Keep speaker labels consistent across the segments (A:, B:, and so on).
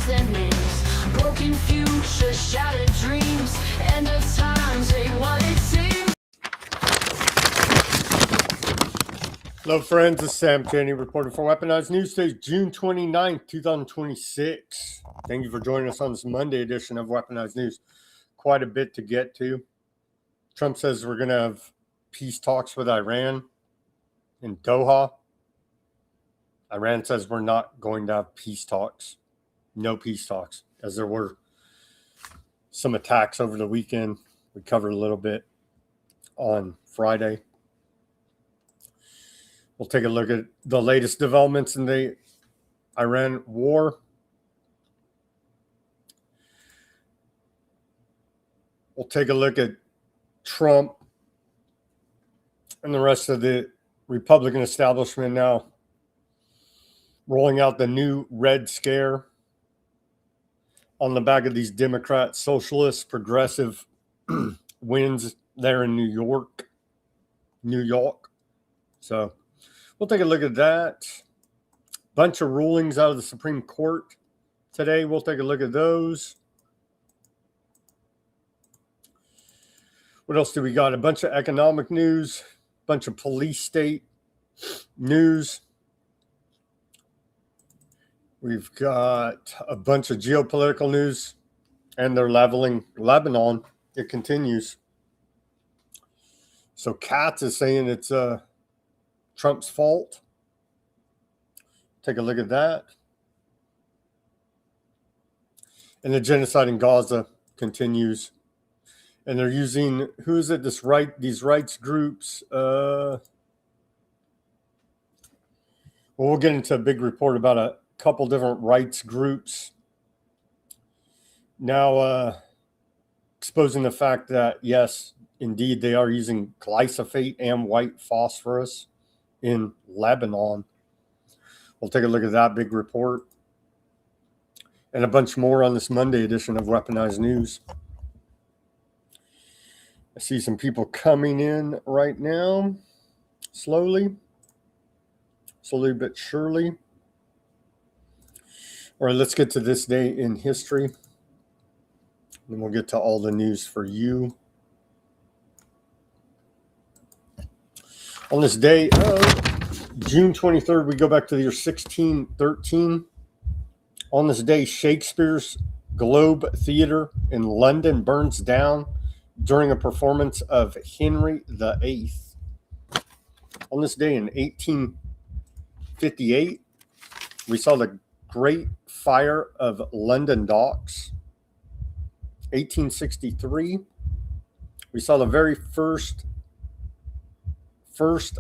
A: endings, broken futures, shattered dreams, end of times ain't what it seems.
B: Hello, friends. This is Sam Cheney, reporter for Weaponized News. Today is June 29th, 2026. Thank you for joining us on this Monday edition of Weaponized News. Quite a bit to get to. Trump says we're going to have peace talks with Iran in Doha. Iran says we're not going to have peace talks. No peace talks, as there were some attacks over the weekend. We covered a little bit on Friday. We'll take a look at the latest developments in the Iran war. We'll take a look at Trump and the rest of the Republican establishment now rolling out the new Red Scare on the back of these Democrat, socialist, progressive wins there in New York. So we'll take a look at that. Bunch of rulings out of the Supreme Court today. We'll take a look at those. What else do we got? A bunch of economic news, bunch of police state news. We've got a bunch of geopolitical news, and they're leveling Lebanon. It continues. So Katz is saying it's Trump's fault. Take a look at that. And the genocide in Gaza continues. And they're using, who is it? These rights groups. Well, we'll get into a big report about a couple different rights groups now exposing the fact that, yes, indeed, they are using glyphosate and white phosphorus in Lebanon. We'll take a look at that big report and a bunch more on this Monday edition of Weaponized News. I see some people coming in right now, slowly but surely. All right, let's get to this day in history. Then we'll get to all the news for you. On this day of June 23rd, we go back to the year 1613. On this day, Shakespeare's Globe Theatre in London burns down during a performance of Henry VIII. On this day in 1858, we saw the Great Fire of London Docks. 1863, we saw the very first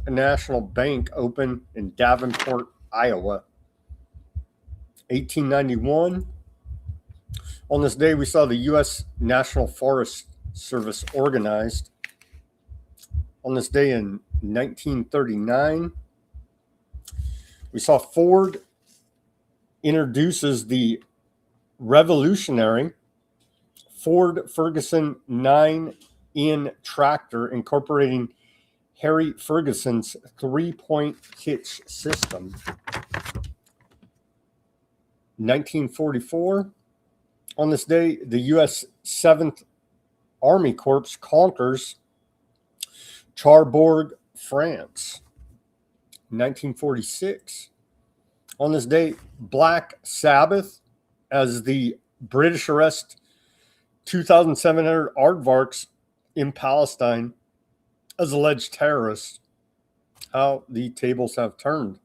B: national bank open in Davenport, Iowa. 1891, on this day, we saw the U.S. National Forest Service organized. On this day in 1939, we saw Ford introduces the revolutionary Ford Ferguson 9-in tractor incorporating Harry Ferguson's 3-point hitch system. 1944, on this day, the U.S. 7th Army Corps conquers Cherbourg, France. 1946, on this day, Black Sabbath, as the British arrest 2,700 aardvarks in Palestine as alleged terrorists. How the tables have turned.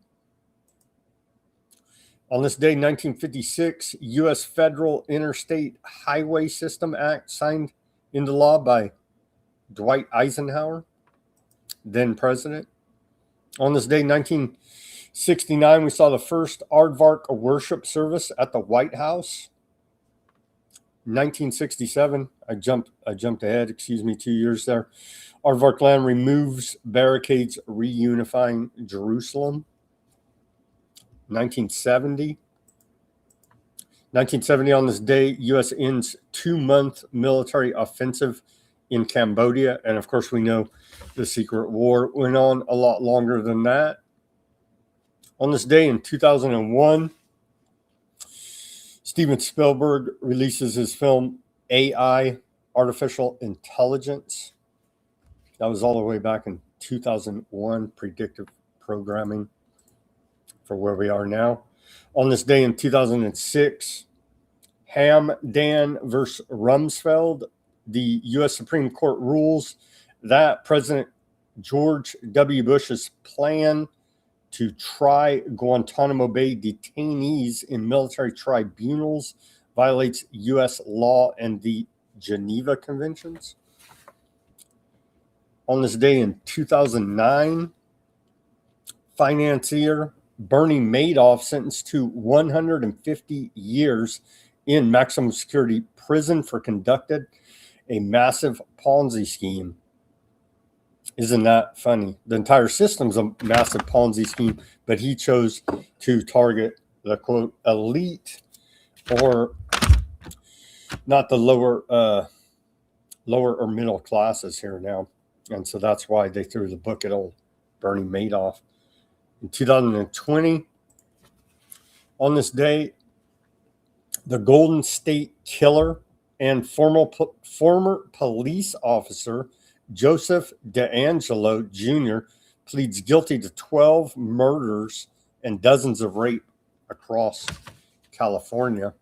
B: On this day, 1956, U.S. Federal Interstate Highway System Act signed into law by Dwight Eisenhower, then president. On this day, 1969, we saw the first aardvark worship service at the White House. 1967, I jumped ahead, 2 years there. Aardvark land removes barricades, reunifying Jerusalem. 1970, on this day, U.S. ends 2-month military offensive in Cambodia. And of course, we know the secret war went on a lot longer than that. On this day in 2001, Steven Spielberg releases his film AI, Artificial Intelligence. That was all the way back in 2001, predictive programming for where we are now. On this day in 2006, Hamdan versus Rumsfeld, the U.S. Supreme Court rules that President George W. Bush's plan to try Guantanamo Bay detainees in military tribunals violates U.S. law and the Geneva Conventions. On this day in 2009, financier Bernie Madoff sentenced to 150 years in maximum security prison for conducting a massive Ponzi scheme. Isn't that funny? The entire system's a massive Ponzi scheme, but he chose to target the quote elite, or not the lower or middle classes here now. And so that's why they threw the book at old Bernie Madoff. In 2020, on this day, the Golden State Killer and former police officer Joseph DeAngelo Jr. pleads guilty to 12 murders and dozens of rape across California.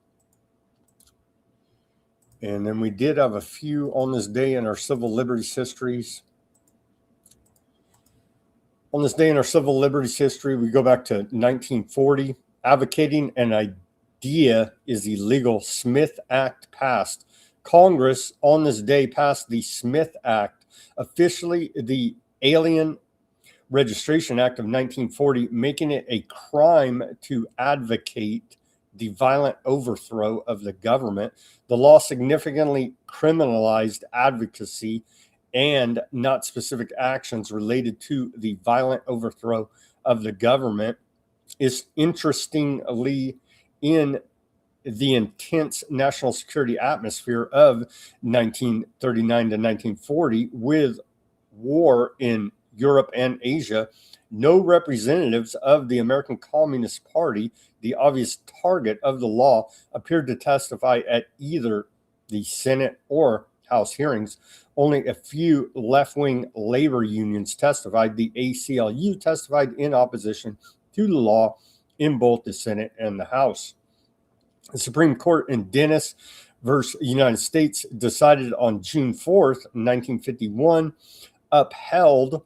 B: And then we did have a few on this day in our civil liberties histories. On this day in our civil liberties history, we go back to 1940. Advocating an idea is illegal. Smith Act passed. Congress on this day passed the Smith Act, officially the Alien Registration Act of 1940, making it a crime to advocate the violent overthrow of the government. The law significantly criminalized advocacy and not specific actions related to the violent overthrow of the government. Is interestingly in the intense national security atmosphere of 1939 to 1940, with war in Europe and Asia, no representatives of the American Communist Party, the obvious target of the law, appeared to testify at either the Senate or House hearings. Only a few left-wing labor unions testified. The ACLU testified in opposition to the law in both the Senate and the House. The Supreme Court in Dennis versus United States decided on June 4th, 1951, upheld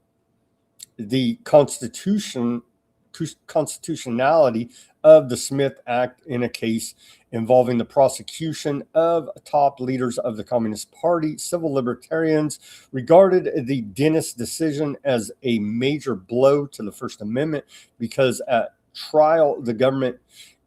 B: the constitutionality of the Smith Act in a case involving the prosecution of top leaders of the Communist Party. Civil libertarians regarded the Dennis decision as a major blow to the First Amendment because at trial, the government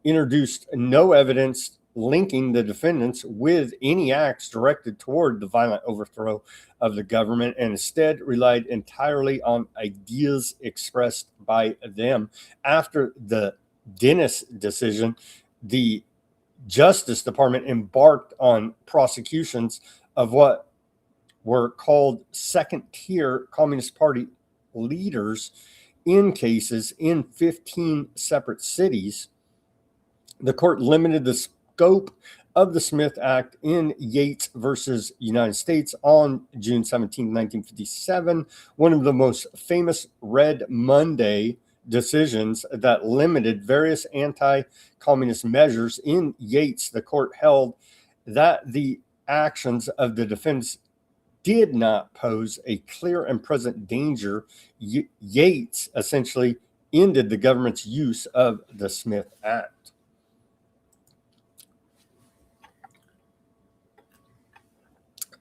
B: introduced no evidence linking the defendants with any acts directed toward the violent overthrow of the government, and instead relied entirely on ideas expressed by them. After the Dennis decision, the Justice Department embarked on prosecutions of what were called second-tier Communist Party leaders in cases in 15 separate cities. The court limited the scope of the Smith Act in Yates versus United States on June 17, 1957, one of the most famous Red Monday decisions that limited various anti-communist measures. In Yates, the court held that the actions of the defendants did not pose a clear and present danger. Yates essentially ended the government's use of the Smith Act.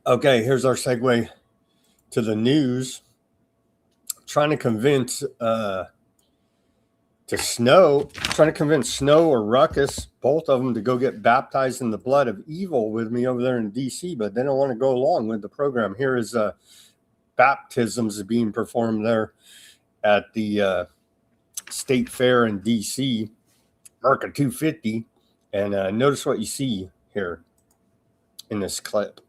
B: Okay, here's our segue to the news. Trying to convince Snow or Ruckus, both of them, to go get baptized in the blood of evil with me over there in DC, but they don't want to go along with the program. Here is baptisms being performed there at the State Fair in DC, Market 250, and notice what you see here in this clip.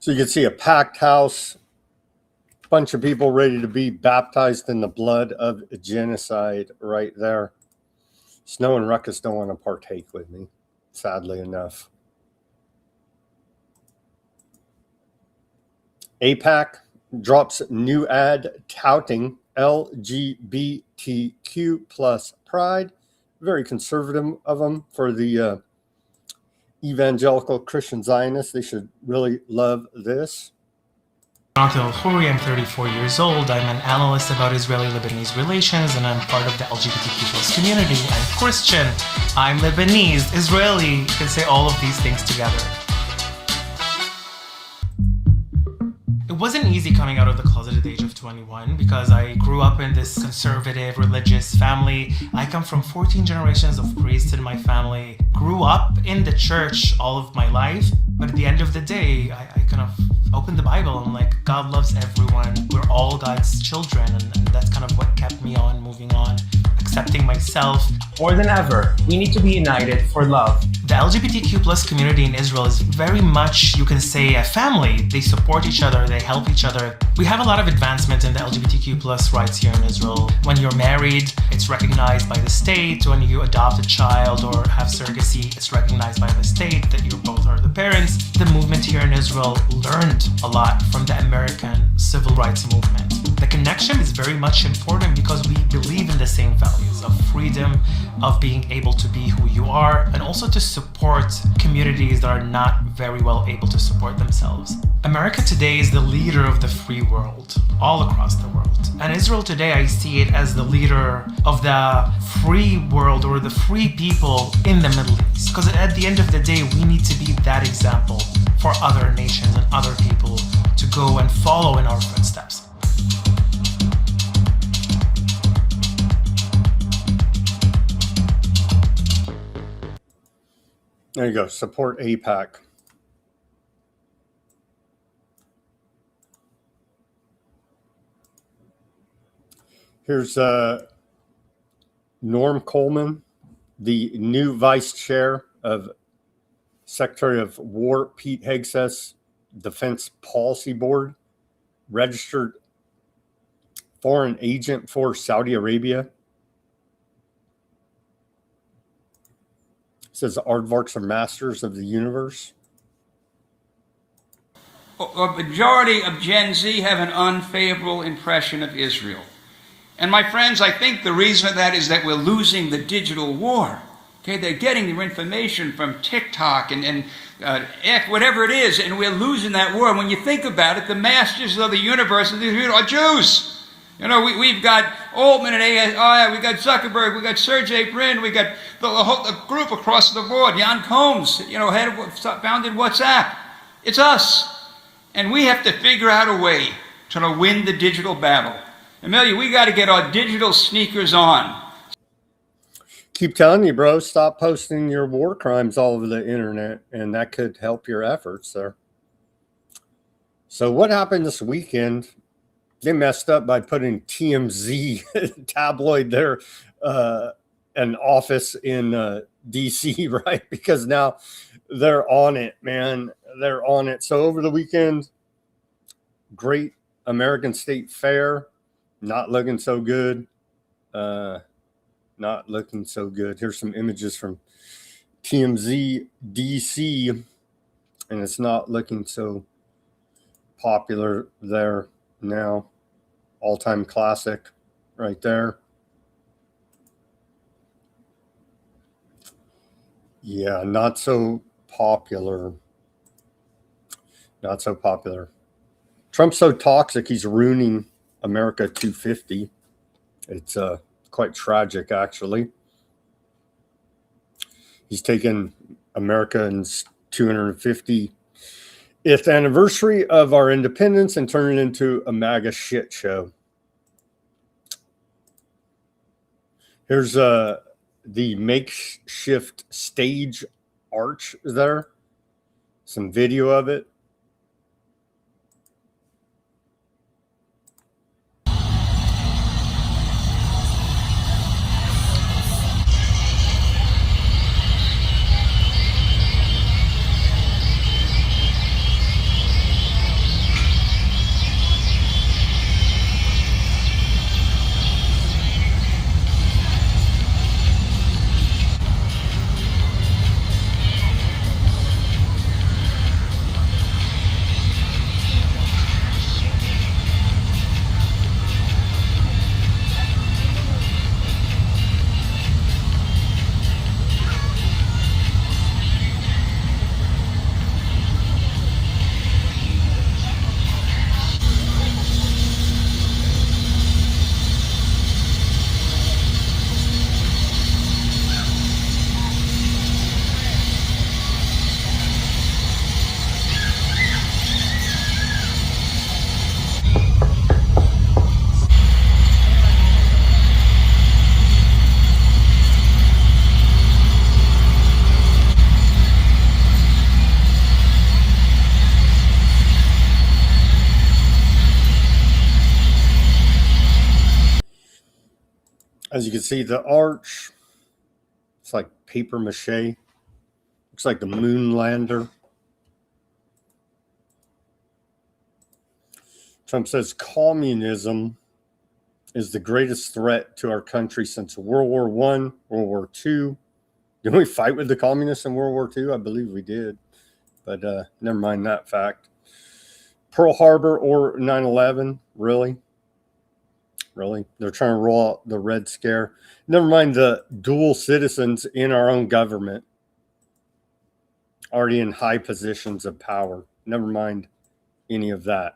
B: So you can see a packed house, bunch of people ready to be baptized in the blood of genocide right there. Snow and Ruckus don't want to partake with me, sadly enough. AIPAC drops new ad touting LGBTQ plus pride. Very conservative of them for the evangelical Christian Zionists. They should really love this.
C: I'm 34 years old. I'm an analyst about Israeli-Lebanese relations, and I'm part of the LGBTQ+ community. I'm Christian. I'm Lebanese, Israeli. You can say all of these things together. It wasn't easy coming out of the closet at the age of 21 because I grew up in this conservative religious family. I come from 14 generations of priests in my family. Grew up in the church all of my life, but at the end of the day, I kind of opened the Bible and like, God loves everyone. We're all God's children, and that's kind of what kept me on moving on, accepting myself.
D: More than ever, we need to be united for love.
C: The LGBTQ+ community in Israel is very much, you can say, a family. They support each other, they help each other. We have a lot of advancement in the LGBTQ+ rights here in Israel. When you're married, it's recognized by the state. When you adopt a child or have surrogacy, it's recognized by the state that you both are the parents. The movement here in Israel learned a lot from the American civil rights movement. The connection is very much important because we believe in the same values of freedom, of being able to be who you are, and also to support communities that are not very well able to support themselves. America today is the leader of the free world, all across the world. And Israel today, I see it as the leader of the free world or the free people in the Middle East. Because at the end of the day, we need to be that example for other nations and other people to go and follow in our footsteps.
B: There you go. Support AIPAC. Here's Norm Coleman, the new vice chair of Secretary of War Pete Hegseth's Defense Policy Board, registered foreign agent for Saudi Arabia. Says the aardvarks are masters of the universe.
E: A majority of Gen Z have an unfavorable impression of Israel. And my friends, I think the reason for that is that we're losing the digital war. Okay, they're getting their information from TikTok and whatever it is, and we're losing that war. And when you think about it, the masters of the universe are Jews. You know, we've got Altman and ASI, we've got Zuckerberg, we've got Sergey Brin, we've got the group across the board. Jan Combs, founded WhatsApp. It's us. And we have to figure out a way to win the digital battle. Amelia, we got to get our digital sneakers on.
B: Keep telling you, bro, stop posting your war crimes all over the internet, and that could help your efforts there. So what happened this weekend? They messed up by putting TMZ tabloid there, an office in D.C., right? Because now they're on it, man. They're on it. So over the weekend, Great American State Fair, not looking so good. Not looking so good. Here's some images from TMZ D.C., and it's not looking so popular there now. All-time classic right there. Yeah, not so popular. Not so popular. Trump's so toxic, he's ruining America 250. It's quite tragic, actually. He's taken America's 250th anniversary of our independence and turned it into a MAGA shit show. Here's the makeshift stage arch there. Some video of it. As you can see, the arch, it's like paper mache. Looks like the moon lander. Trump says communism is the greatest threat to our country since World War I, World War II. Didn't we fight with the communists in World War II? I believe we did. But never mind that fact. Pearl Harbor or 9/11, really? Really? They're trying to roll out the Red Scare. Never mind the dual citizens in our own government already in high positions of power. Never mind any of that.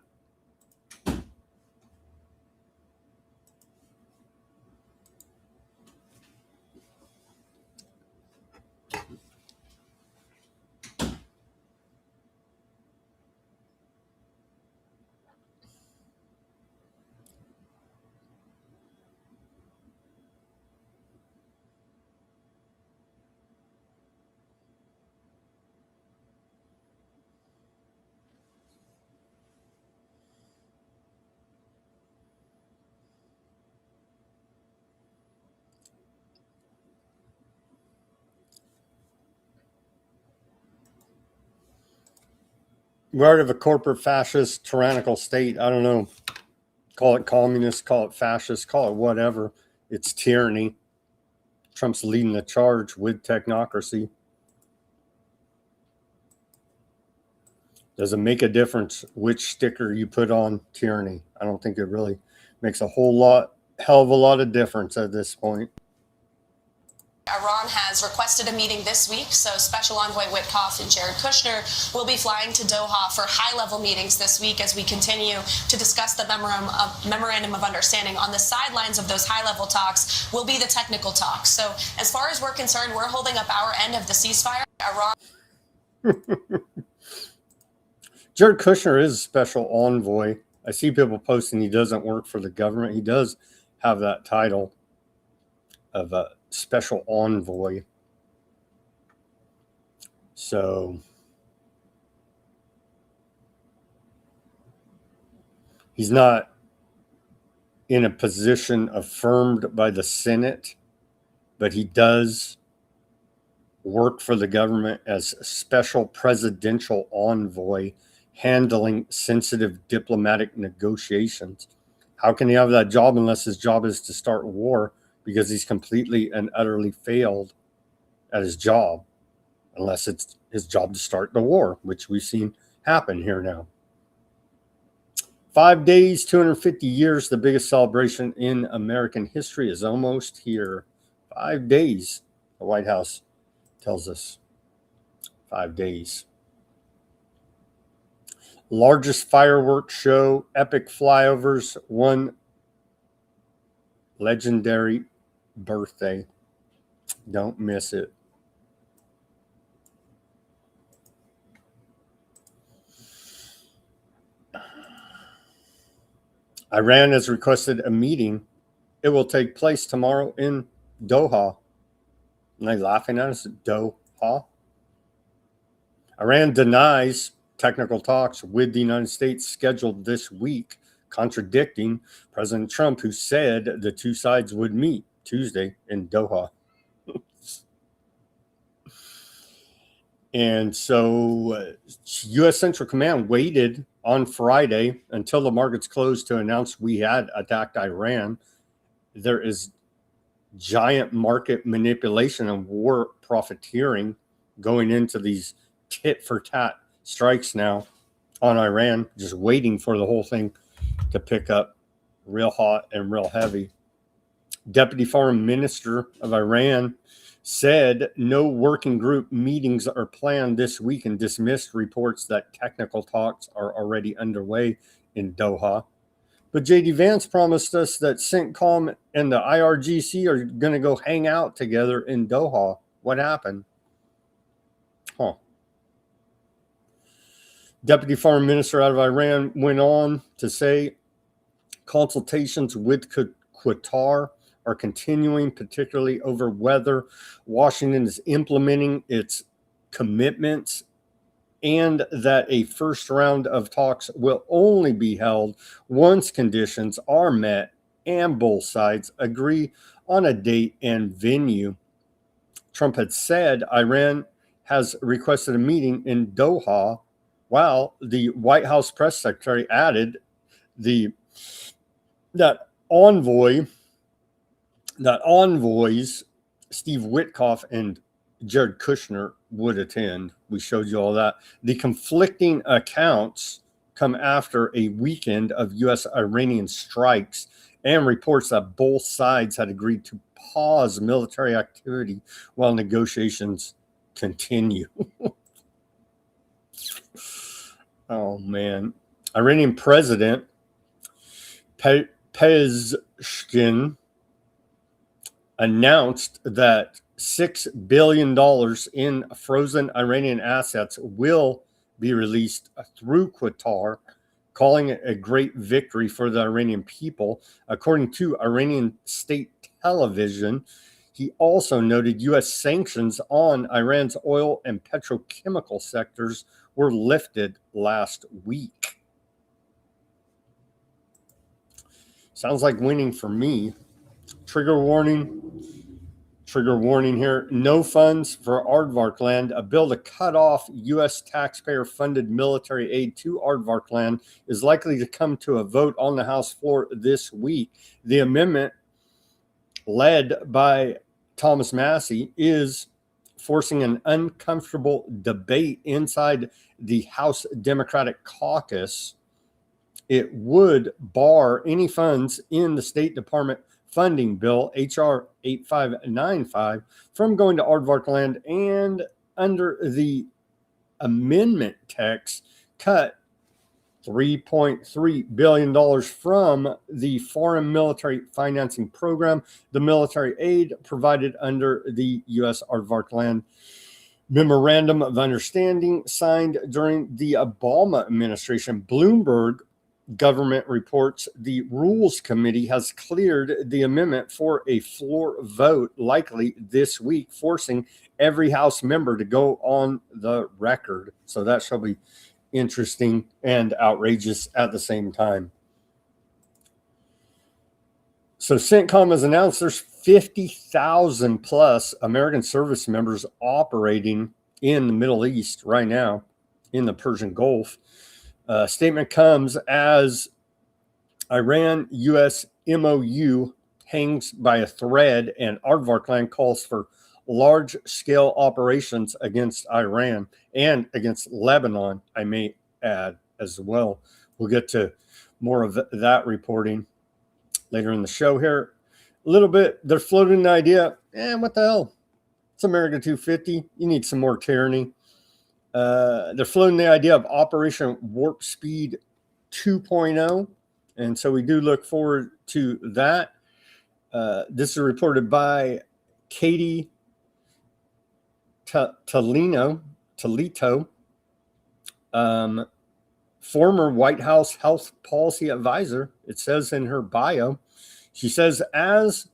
B: We're out of a corporate fascist tyrannical state. I don't know. Call it communist, call it fascist, call it whatever. It's tyranny. Trump's leading the charge with technocracy. Does it make a difference which sticker you put on tyranny? I don't think it really makes a hell of a lot of difference at this point.
F: Iran has requested a meeting this week, so Special Envoy Witkoff and Jared Kushner will be flying to Doha for high-level meetings this week as we continue to discuss the memorandum of understanding. On the sidelines of those high-level talks will be the technical talks. So as far as we're concerned, we're holding up our end of the ceasefire. Iran.
B: Jared Kushner is a special envoy. I see people posting he doesn't work for the government. He does have that title of a special envoy. So he's not in a position affirmed by the Senate, but he does work for the government as a special presidential envoy handling sensitive diplomatic negotiations. How can he have that job unless his job is to start war? Because he's completely and utterly failed at his job, unless it's his job to start the war, which we've seen happen here now. 5 days, 250 years, the biggest celebration in American history is almost here. 5 days, the White House tells us. 5 days. Largest fireworks show, epic flyovers, one legendary birthday. Don't miss it. Iran has requested a meeting. It will take place tomorrow in Doha. And they laughing at us? Doha. Iran denies technical talks with the United States scheduled this week, contradicting President Trump, who said the two sides would meet Tuesday in Doha. And so U.S. Central Command waited on Friday until the markets closed to announce we had attacked Iran. There is giant market manipulation and war profiteering going into these tit-for-tat strikes now on Iran, just waiting for the whole thing to pick up real hot and real heavy. Deputy Foreign Minister of Iran said no working group meetings are planned this week and dismissed reports that technical talks are already underway in Doha. But J.D. Vance promised us that CENTCOM and the IRGC are going to go hang out together in Doha. What happened? Deputy Foreign Minister out of Iran went on to say consultations with Qatar are continuing, particularly over whether Washington is implementing its commitments, and that a first round of talks will only be held once conditions are met and both sides agree on a date and venue. Trump had said Iran has requested a meeting in Doha, while the White House press secretary added that envoys Steve Witkoff and Jared Kushner would attend. We showed you all that. The conflicting accounts come after a weekend of U.S.-Iranian strikes and reports that both sides had agreed to pause military activity while negotiations continue. Oh, man. Iranian President Pezeshkian announced that $6 billion in frozen Iranian assets will be released through Qatar, calling it a great victory for the Iranian people. According to Iranian state television, he also noted U.S. sanctions on Iran's oil and petrochemical sectors were lifted last week. Sounds like winning for me. Trigger warning here. No funds for Aardvark land. A bill to cut off U.S. taxpayer-funded military aid to Aardvark land is likely to come to a vote on the House floor this week. The amendment, led by Thomas Massey, is forcing an uncomfortable debate inside the House Democratic caucus. It would bar any funds in the State Department funding bill, H.R. 8595, from going to Aardvark land, and under the amendment text, cut $3.3 billion from the Foreign Military Financing Program, the military aid provided under the U.S. Aardvark land Memorandum of Understanding signed during the Obama administration. Bloomberg government reports the Rules Committee has cleared the amendment for a floor vote likely this week, forcing every House member to go on the record. So that shall be interesting and outrageous at the same time. So CENTCOM has announced there's 50,000 plus American service members operating in the Middle East right now in the Persian Gulf. Statement comes as Iran-U.S. MOU hangs by a thread, and Aardvark land calls for large-scale operations against Iran and against Lebanon, I may add, as well. We'll get to more of that reporting later in the show here. A little bit, they're floating the idea, what the hell? It's America 250. You need some more tyranny. They're floating the idea of Operation Warp Speed 2.0. And so we do look forward to that. This is reported by Katie Toledo, former White House health policy advisor. It says in her bio, she says, as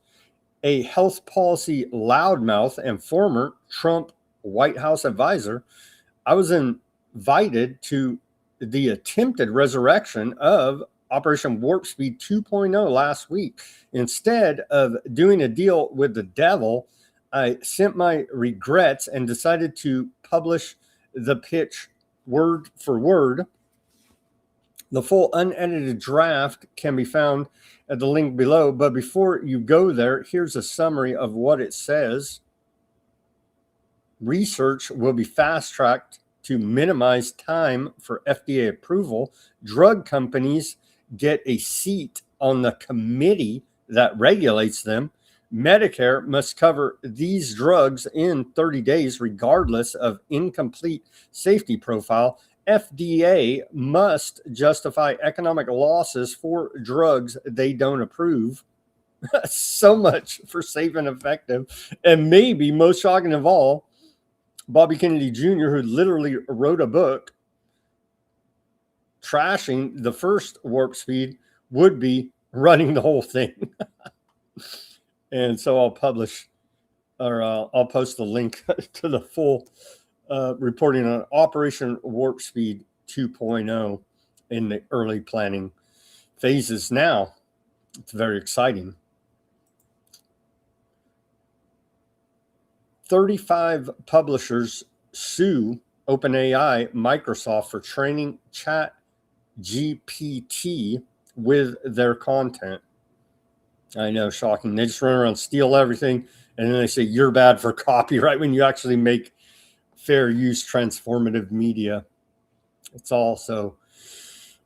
B: a health policy loudmouth and former Trump White House advisor, I was invited to the attempted resurrection of Operation Warp Speed 2.0 last week. Instead of doing a deal with the devil, I sent my regrets and decided to publish the pitch word for word. The full unedited draft can be found at the link below. But before you go there, here's a summary of what it says. Research will be fast-tracked to minimize time for FDA approval. Drug companies get a seat on the committee that regulates them. Medicare must cover these drugs in 30 days, regardless of incomplete safety profile. FDA must justify economic losses for drugs they don't approve. So much for safe and effective. And maybe most shocking of all, Bobby Kennedy Jr., who literally wrote a book trashing the first Warp Speed, would be running the whole thing. And so I'll post the link to the full reporting on Operation Warp Speed 2.0 in the early planning phases now. It's very exciting. 35 publishers sue OpenAI Microsoft for training ChatGPT with their content. I know, shocking. They just run around, steal everything, and then they say you're bad for copyright when you actually make fair use transformative media. It's all so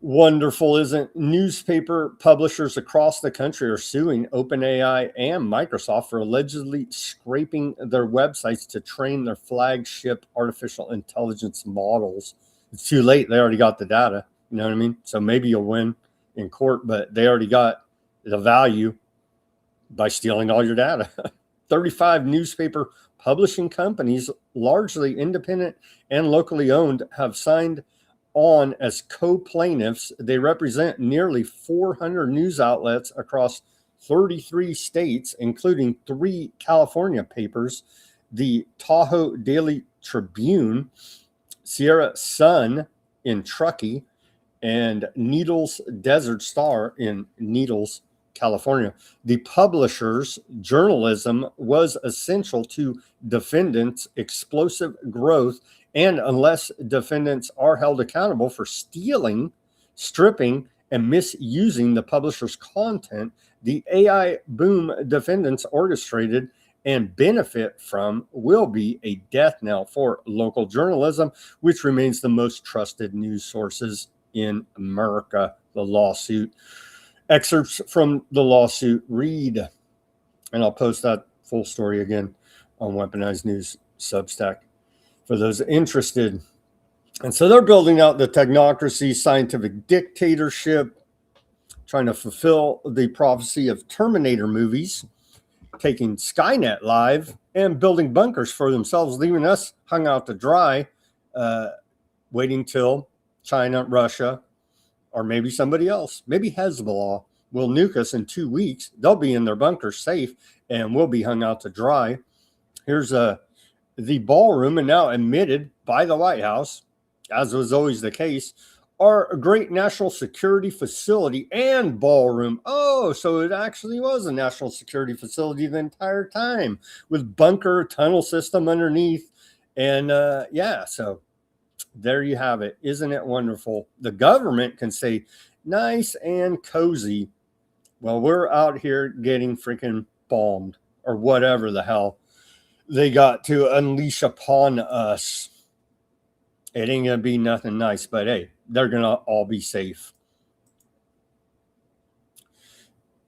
B: wonderful, isn't it? Newspaper publishers across the country are suing OpenAI and Microsoft for allegedly scraping their websites to train their flagship artificial intelligence models. It's too late. They already got the data. You know what I mean? So maybe you'll win in court, but they already got the value by stealing all your data. 35 newspaper publishing companies, largely independent and locally owned, have signed on as co-plaintiffs. They represent nearly 400 news outlets across 33 states, including 3 California papers, the Tahoe Daily Tribune, Sierra Sun in Truckee, and Needles Desert Star in Needles, California. The publisher's journalism was essential to defendants' explosive growth, and unless defendants are held accountable for stealing, stripping, and misusing the publisher's content, the AI boom defendants orchestrated and benefit from will be a death knell for local journalism, which remains the most trusted news sources in America. The lawsuit. Excerpts from the lawsuit read, and I'll post that full story again on Weaponized News Substack for those interested. And so they're building out the technocracy, scientific dictatorship, trying to fulfill the prophecy of Terminator movies, taking Skynet live, and building bunkers for themselves, leaving us hung out to dry, waiting till China, Russia, or maybe somebody else, maybe Hezbollah, will nuke us in 2 weeks. They'll be in their bunkers safe, and we'll be hung out to dry. Here's the ballroom, and now admitted by the White House, as was always the case, are a great national security facility and ballroom. Oh, so it actually was a national security facility the entire time, with bunker tunnel system underneath. And yeah, so there you have it. Isn't it wonderful? The government can say nice and cozy. Well, we're out here getting freaking bombed, or whatever the hell they got to unleash upon us. It ain't gonna be nothing nice, but hey, they're gonna all be safe.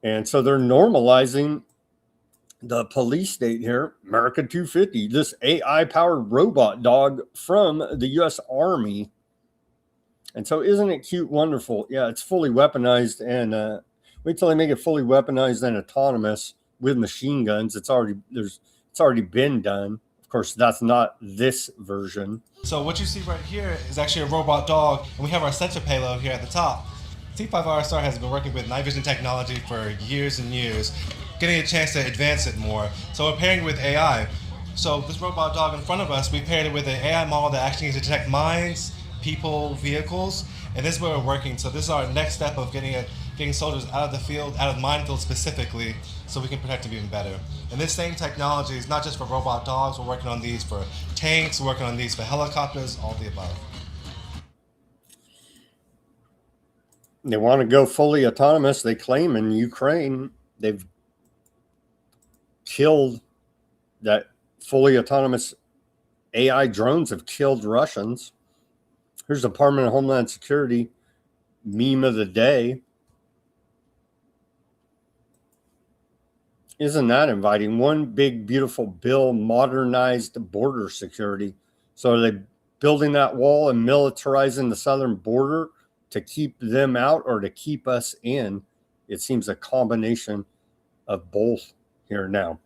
B: And so they're normalizing the police state here, America 250, this AI-powered robot dog from the U.S. Army. And so isn't it cute, wonderful? Yeah, it's fully weaponized, and wait till they make it fully weaponized and autonomous with machine guns. It's already been done. Of course, that's not this version.
G: So what you see right here is actually a robot dog, and we have our sensor payload here at the top. T5RSR has been working with night vision technology for years and years, getting a chance to advance it more. So we're pairing it with AI. So this robot dog in front of us, we paired it with an AI model that actually can detect mines, people, vehicles, and this is where we're working. So this is our next step of getting soldiers out of the field, out of the minefield specifically, so we can protect them even better. And this same technology is not just for robot dogs, we're working on these for tanks, we're working on these for helicopters, all the above.
B: They want to go fully autonomous. They claim in Ukraine they've killed that fully autonomous AI drones have killed Russians. Here's the Department of Homeland Security meme of the day. Isn't that inviting? One big, beautiful bill, modernized border security. So are they building that wall and militarizing the southern border to keep them out or to keep us in? It seems a combination of both here now.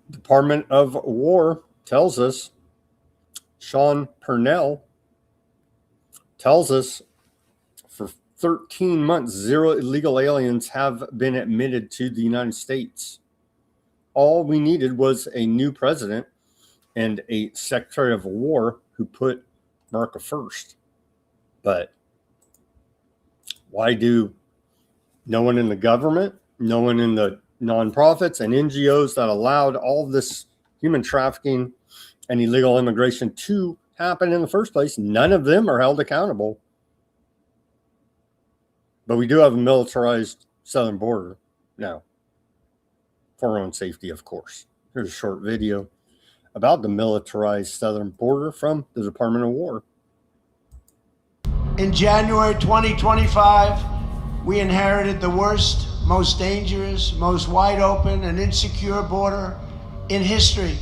B: Department of War tells us, Sean Purnell tells us, for 13 months, 0 illegal aliens have been admitted to the United States. All we needed was a new president and a Secretary of War who put America first. But why do No one in the government, no one in the nonprofits and NGOs that allowed all of this human trafficking and illegal immigration to happen in the first place. None of them are held accountable. But we do have a militarized southern border now for our own safety, of course. Here's a short video about the militarized southern border from the Department of War.
H: In January 2025, we inherited the worst, most dangerous, most wide open and insecure border in history.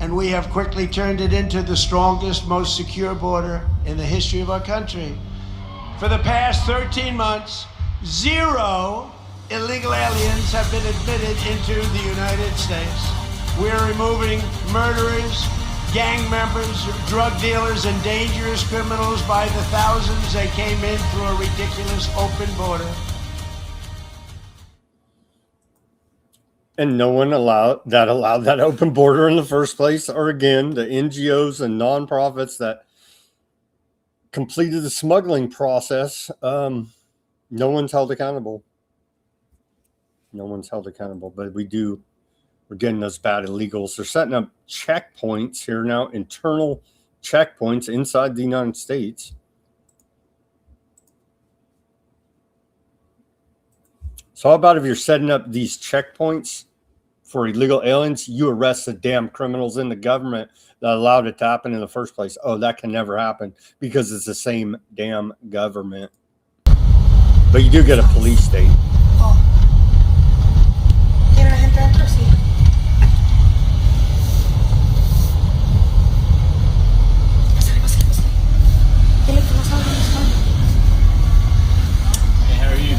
H: And we have quickly turned it into the strongest, most secure border in the history of our country. For the past 13 months, 0 illegal aliens have been admitted into the United States. We're removing murderers, gang members, drug dealers, and dangerous criminals by the thousands. They came in through a ridiculous open border.
B: And no one allowed that open border in the first place, or again, the NGOs and nonprofits that completed the smuggling process. No one's held accountable. No one's held accountable, but we're getting those bad illegals. They're setting up checkpoints here now, internal checkpoints inside the United States. So how about if you're setting up these checkpoints for illegal aliens, you arrest the damn criminals in the government that allowed it to happen in the first place. Oh, that can never happen because it's the same damn government. But you do get a police state.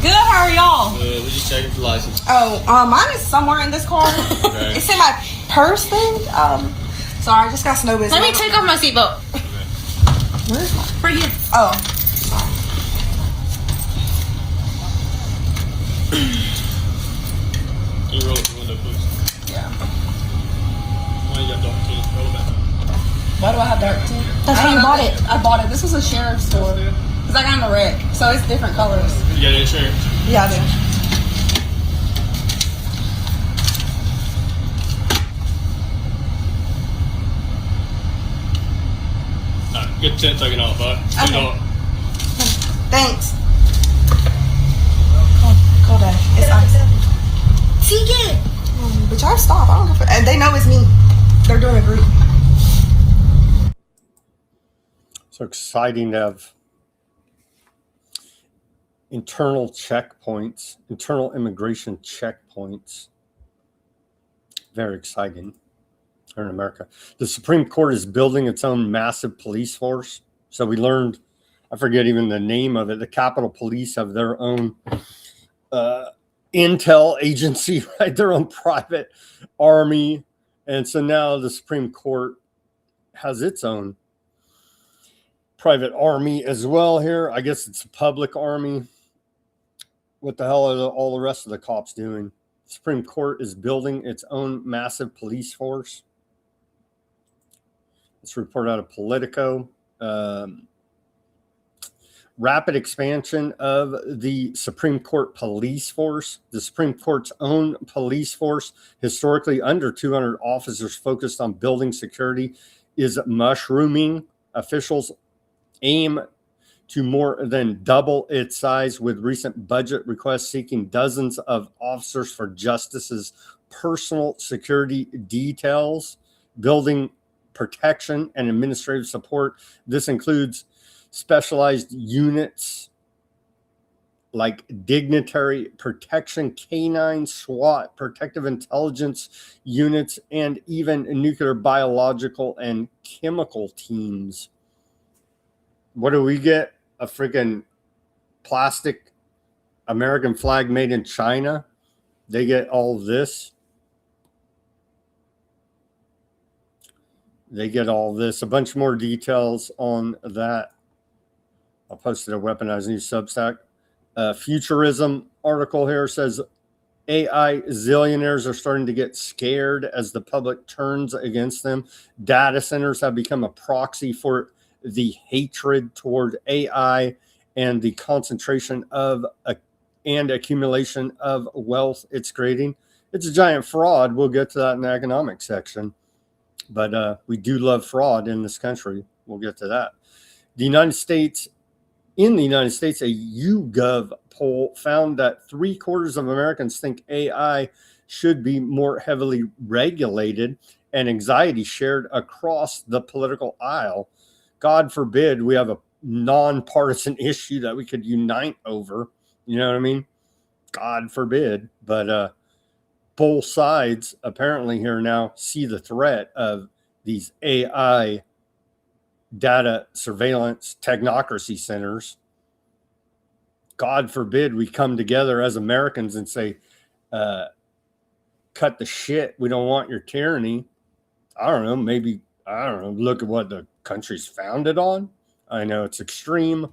I: Good, how are y'all?
J: Good, we just checking for license.
I: Oh, mine is somewhere in this car.
J: Okay.
I: It's in my purse thing. Sorry, I just got snow business.
K: Let me take off my seatbelt.
I: Where's mine?
K: For you.
I: Oh.
J: Can you roll up the window, please?
I: Yeah.
J: Why you got dark teeth? Roll it back.
I: Why do I have dark teeth?
K: That's how you bought it.
I: I bought it. This was a sheriff's store. Because I got in a wreck. So it's different colors.
J: You got insurance?
I: Yeah, I do.
J: Alright, get the tent taken off, alright?
I: Okay. Thanks. Cool day. It's ice. See it. But y'all stop. I don't know. And they know it's me. They're doing a group.
B: So exciting to have internal checkpoints, internal immigration checkpoints. Very exciting here in America. The Supreme Court is building its own massive police force. So we learned, I forget even the name of it, the Capitol Police have their own intel agency, right? Their own private army. And so now the Supreme Court has its own private army as well here. I guess it's a public army. What the hell are all the rest of the cops doing? The Supreme Court is building its own massive police force. It's reported out of Politico. Rapid expansion of the Supreme Court police force. The Supreme Court's own police force, historically under 200 officers focused on building security, is mushrooming. Officials aim to more than double its size, with recent budget requests seeking dozens of officers for justices' personal security details, building protection and administrative support. This includes specialized units like dignitary protection, canine, SWAT, protective intelligence units, and even nuclear, biological, and chemical teams. What do we get? A freaking plastic American flag made in China. They get all of this. They get all this. A bunch more details on that. I'll post it at Weaponized News Substack. Futurism article here says AI zillionaires are starting to get scared as the public turns against them. Data centers have become a proxy for the hatred toward AI and the concentration of and accumulation of wealth it's creating. It's a giant fraud. We'll get to that in the economic section. But we do love fraud in this country. We'll get to that. In the United States, a YouGov poll found that 3/4 of Americans think AI should be more heavily regulated, and anxiety shared across the political aisle. God forbid we have a nonpartisan issue that we could unite over. You know what I mean? God forbid. But both sides apparently here now see the threat of these AI data surveillance technocracy centers. God forbid we come together as Americans and say, cut the shit. We don't want your tyranny. I don't know. Maybe, look at what the country's founded on. I know it's extreme.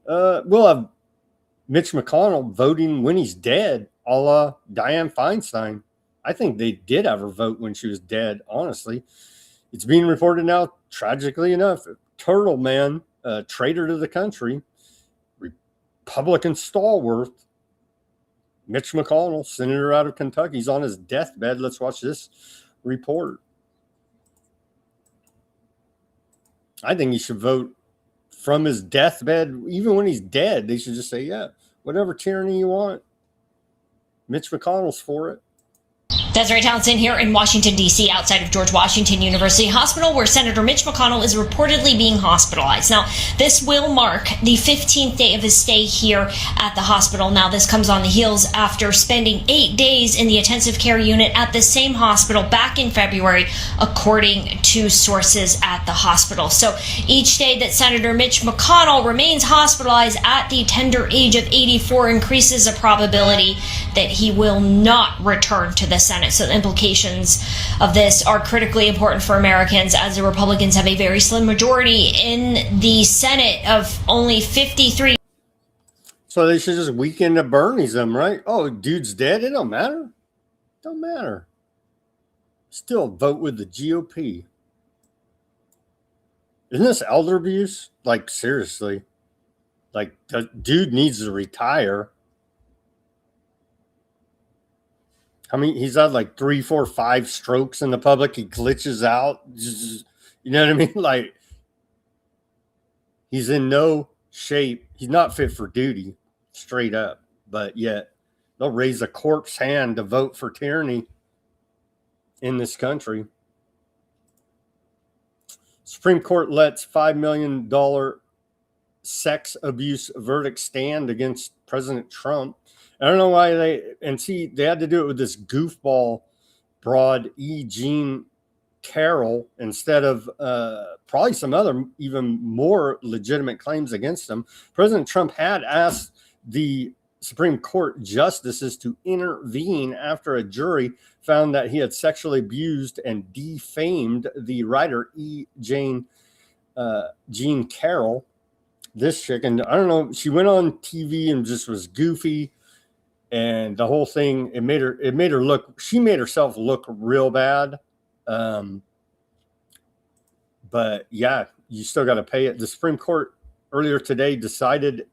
B: We'll have Mitch McConnell voting when he's dead, a la Dianne Feinstein. I think they did have her vote when she was dead, honestly. It's being reported now, tragically enough, Turtle Man, traitor to the country, Republican stalwart, Mitch McConnell, senator out of Kentucky, he's on his deathbed. Let's watch this report. I think he should vote from his deathbed. Even when he's dead, they should just say, yeah, whatever tyranny you want, Mitch McConnell's for it.
K: Desiree Townsend here in Washington, D.C., outside of George Washington University Hospital, where Senator Mitch McConnell is reportedly being hospitalized. Now, this will mark the 15th day of his stay here at the hospital. Now, this comes on the heels after spending 8 days in the intensive care unit at the same hospital back in February, according to sources at the hospital. So each day that Senator Mitch McConnell remains hospitalized at the tender age of 84 increases the probability that he will not return to the Senate. So the implications of this are critically important for Americans, as the Republicans have a very slim majority in the Senate of only 53.
B: So they should just weaken the Bernie's them, right? Oh, dude's dead. It don't matter. Don't matter. Still vote with the GOP. Isn't this elder abuse? Like, seriously. Like, the dude needs to retire. I mean, he's had like 3, 4, 5 strokes in the public. He glitches out. You know what I mean? Like, he's in no shape. He's not fit for duty, straight up. But yet, they'll raise a corpse hand to vote for tyranny in this country. Supreme Court lets $5 million sex abuse verdict stand against President Trump. I don't know why they had to do it with this goofball broad Jean Carroll instead of probably some other even more legitimate claims against him. President Trump had asked the Supreme Court justices to intervene after a jury found that he had sexually abused and defamed the writer Jean Carroll. This chick, and I don't know, she went on TV and just was goofy. And the whole thing, she made herself look real bad. But yeah, you still got to pay it. The Supreme Court earlier today decided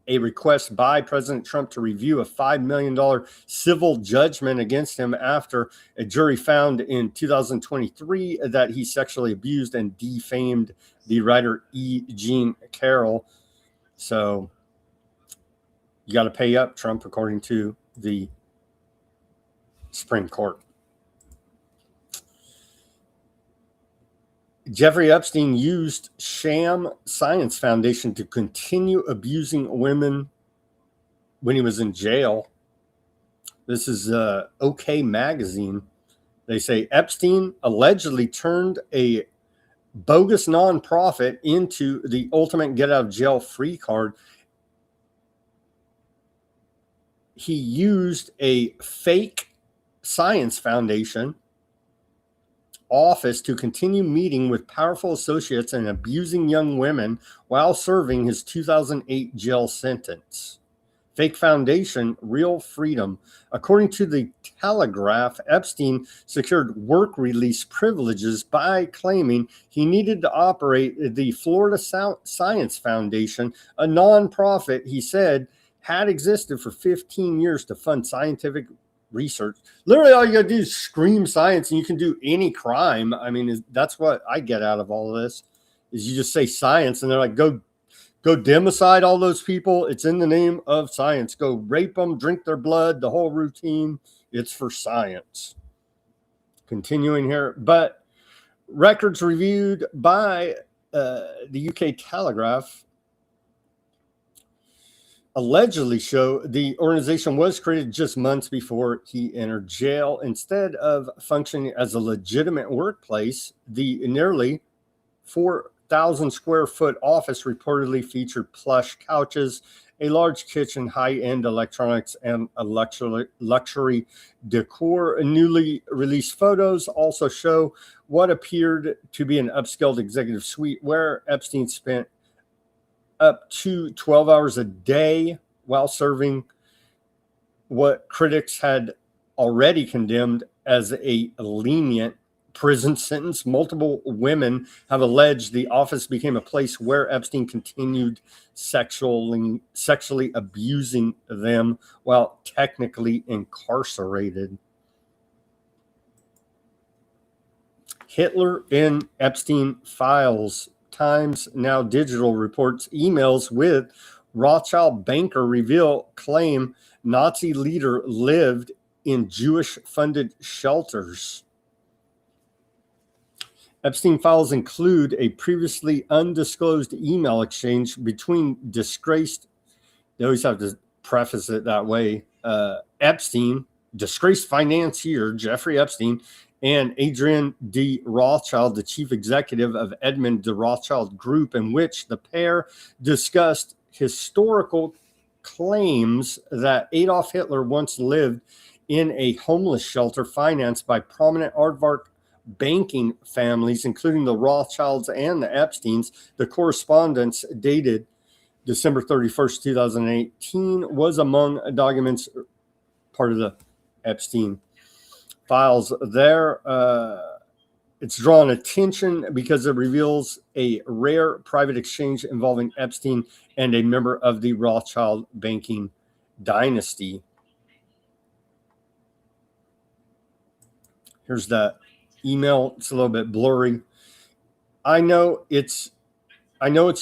B: a request by President Trump to review a $5 million civil judgment against him after a jury found in 2023 that he sexually abused and defamed the writer Jean Carroll. So you got to pay up, Trump, according to the Supreme Court. Jeffrey Epstein used sham science foundation to continue abusing women when he was in jail. This is OK Magazine. They say Epstein allegedly turned a bogus nonprofit into the ultimate get out of jail free card. He used a fake science foundation office to continue meeting with powerful associates and abusing young women while serving his 2008 jail sentence. Fake foundation, real freedom. According to the Telegraph, Epstein secured work release privileges by claiming he needed to operate the Florida Science Foundation, a nonprofit he said had existed for 15 years to fund scientific research. Literally, all you got to do is scream science and you can do any crime. I mean, that's what I get out of all of this, is you just say science and they're like, go democide all those people. It's in the name of science. Go rape them, drink their blood, the whole routine. It's for science. Continuing here, but records reviewed by the UK Telegraph allegedly show the organization was created just months before he entered jail. Instead of functioning as a legitimate workplace, the nearly 4,000 square foot office reportedly featured plush couches, a large kitchen, high-end electronics, and a luxury decor. Newly released photos also show what appeared to be an upscale executive suite where Epstein spent up to 12 hours a day while serving what critics had already condemned as a lenient prison sentence. Multiple women have alleged the office became a place where Epstein continued sexually abusing them while technically incarcerated. Hitler in Epstein files. Times Now Digital reports emails with Rothschild banker reveal claim Nazi leader lived in Jewish-funded shelters. Epstein files include a previously undisclosed email exchange between disgraced, they always have to preface it that way, Epstein, disgraced financier Jeffrey Epstein, and Adrian de Rothschild, the chief executive of Edmund de Rothschild Group, in which the pair discussed historical claims that Adolf Hitler once lived in a homeless shelter financed by prominent aardvark banking families, including the Rothschilds and the Epsteins. The correspondence dated December 31st, 2018, was among documents part of the Epstein files there. It's drawn attention because it reveals a rare private exchange involving Epstein and a member of the Rothschild banking dynasty. Here's that email. It's a little bit blurry. I know it's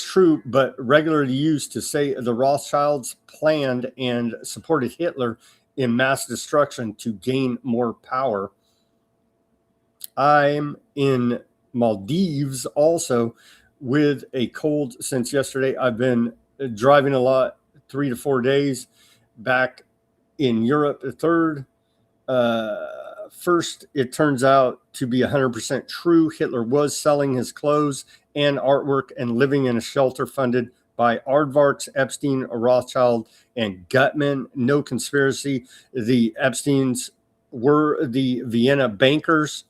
B: true, but regularly used to say the Rothschilds planned and supported Hitler in mass destruction to gain more power. I'm in Maldives also with a cold since yesterday. I've been driving a lot, 3 to 4 days. Back in Europe, the third. First, it turns out to be 100% true. Hitler was selling his clothes and artwork and living in a shelter funded by aardvarks, Epstein, Rothschild, and Gutman. No conspiracy. The Epsteins were the Vienna bankers,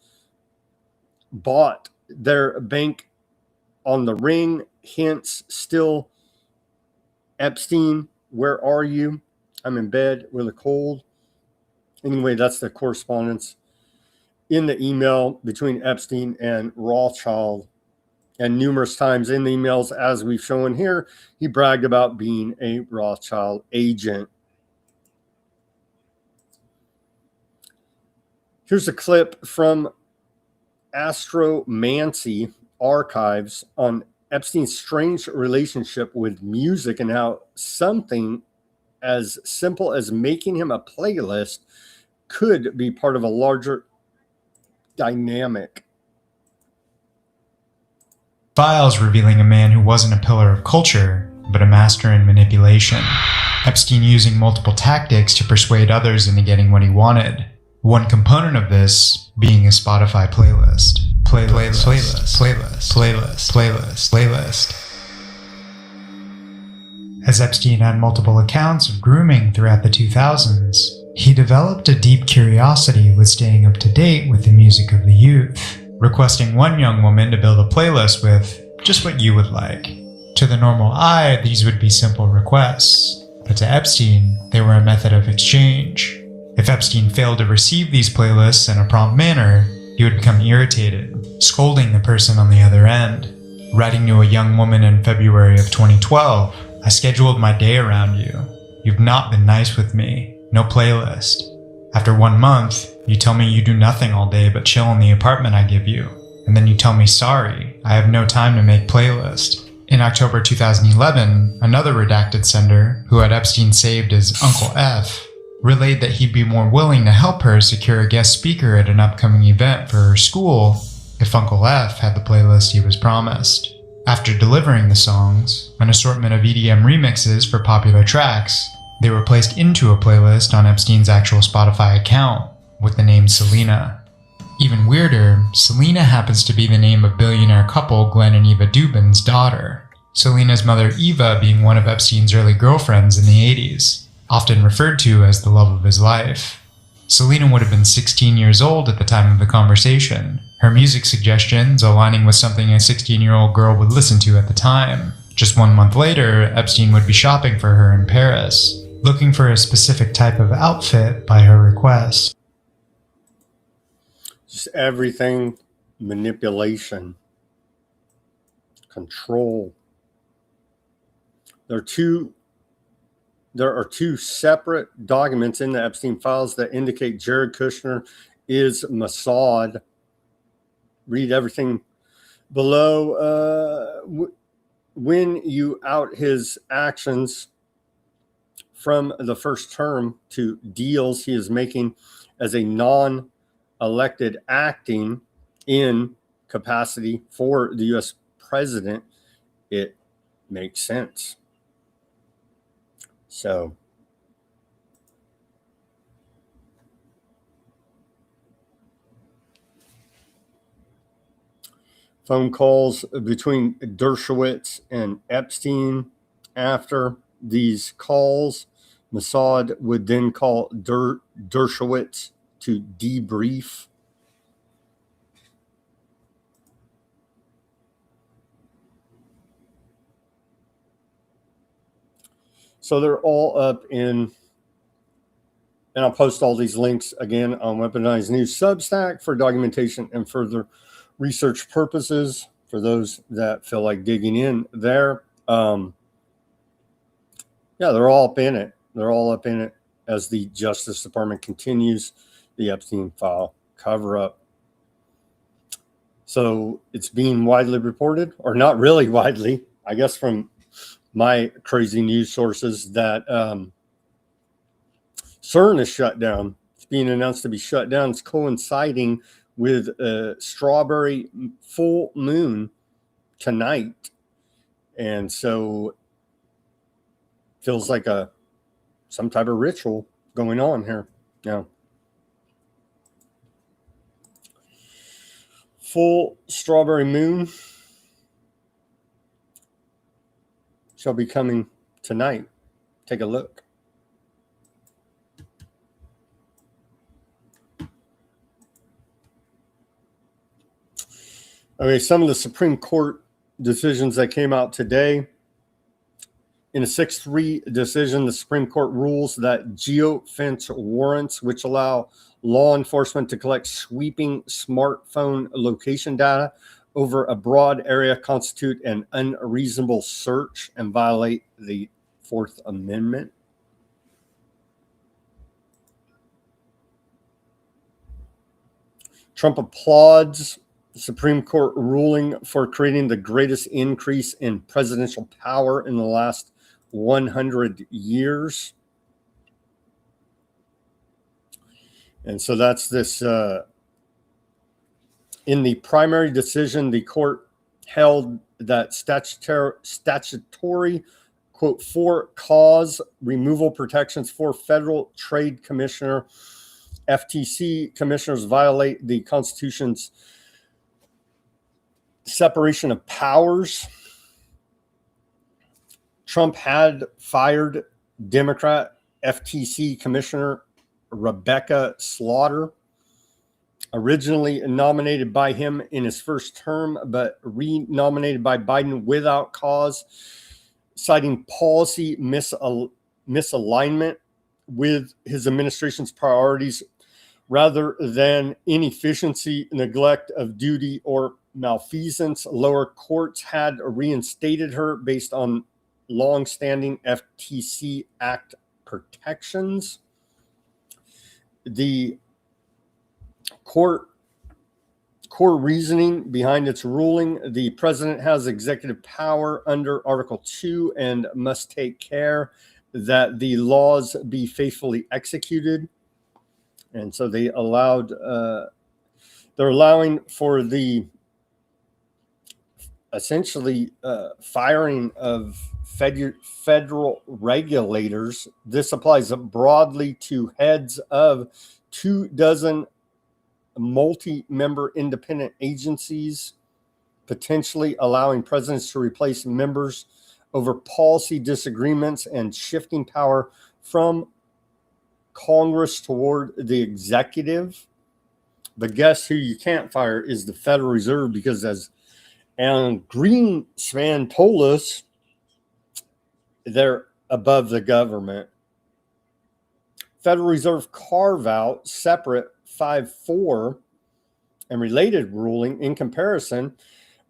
B: bought their bank on the ring, hence still Epstein, where are you? I'm in bed with a cold. Anyway, that's the correspondence in the email between Epstein and Rothschild. And numerous times in the emails, as we've shown here, he bragged about being a Rothschild agent. Here's a clip from Astromancy archives on Epstein's strange relationship with music and how something as simple as making him a playlist could be part of a larger dynamic.
L: Files revealing a man who wasn't a pillar of culture, but a master in manipulation. Epstein using multiple tactics to persuade others into getting what he wanted. One component of this being a Spotify playlist. As Epstein had multiple accounts of grooming throughout the 2000s, he developed a deep curiosity with staying up to date with the music of the youth, requesting one young woman to build a playlist with just what you would like. To the normal eye, these would be simple requests, but to Epstein, they were a method of exchange. If Epstein failed to receive these playlists in a prompt manner, he would become irritated, scolding the person on the other end. Writing to a young woman in February of 2012, "I scheduled my day around you. You've not been nice with me. No playlist. After 1 month, you tell me you do nothing all day but chill in the apartment I give you. And then you tell me sorry, I have no time to make playlist. In October 2011, another redacted sender, who had Epstein saved as Uncle F, relayed that he'd be more willing to help her secure a guest speaker at an upcoming event for her school if Uncle F had the playlist he was promised. After delivering the songs, an assortment of EDM remixes for popular tracks, they were placed into a playlist on Epstein's actual Spotify account with the name Selena. Even weirder, Selena happens to be the name of billionaire couple Glenn and Eva Dubin's daughter, Selena's mother Eva being one of Epstein's early girlfriends in the 80s, often referred to as the love of his life. Selena would have been 16 years old at the time of the conversation, her music suggestions aligning with something a 16-year-old girl would listen to at the time. Just 1 month later, Epstein would be shopping for her in Paris, looking for a specific type of outfit by her request.
B: Just everything, manipulation, control. There are two separate documents in the Epstein files that indicate Jared Kushner is Mossad. Read everything below. When you out his actions from the first term to deals he is making as a non-elected acting in capacity for the U.S. president, it makes sense. So phone calls between Dershowitz and Epstein. After these calls, Mossad would then call Dershowitz to debrief. So they're all up in, and I'll post all these links again on Weaponized News Substack for documentation and further research purposes for those that feel like digging in there. Yeah, they're all up in it. They're all up in it as the Justice Department continues the Epstein file cover-up. So it's being widely reported, or not really widely, I guess from my crazy news sources, that CERN is shut down. It's being announced to be shut down. It's coinciding with a strawberry full moon tonight. And so feels like some type of ritual going on here now. Full strawberry moon shall be coming tonight. Take a look. Okay, some of the Supreme Court decisions that came out today. In a 6-3 decision, the Supreme Court rules that geofence warrants, which allow law enforcement to collect sweeping smartphone location data over a broad area, constitute an unreasonable search and violate the Fourth Amendment. Trump applauds the Supreme Court ruling for creating the greatest increase in presidential power in the last 100 years. And so that's this. In the primary decision, the court held that statutory, quote, for cause removal protections for Federal Trade Commissioner, FTC commissioners violate the Constitution's separation of powers. Trump had fired Democrat FTC Commissioner Rebecca Slaughter, originally nominated by him in his first term, but re-nominated by Biden without cause, citing policy misalignment with his administration's priorities rather than inefficiency, neglect of duty, or malfeasance. Lower courts had reinstated her based on long-standing FTC Act protections. The core reasoning behind its ruling: the president has executive power under Article 2 and must take care that the laws be faithfully executed. And so they're allowing for the essentially firing of federal regulators. This applies broadly to heads of 24 multi-member independent agencies, potentially allowing presidents to replace members over policy disagreements and shifting power from Congress toward the executive. But guess who you can't fire is the Federal Reserve, because as Alan Greenspan told us, they're above the government. Federal Reserve carve out separate 5-4 and related ruling in comparison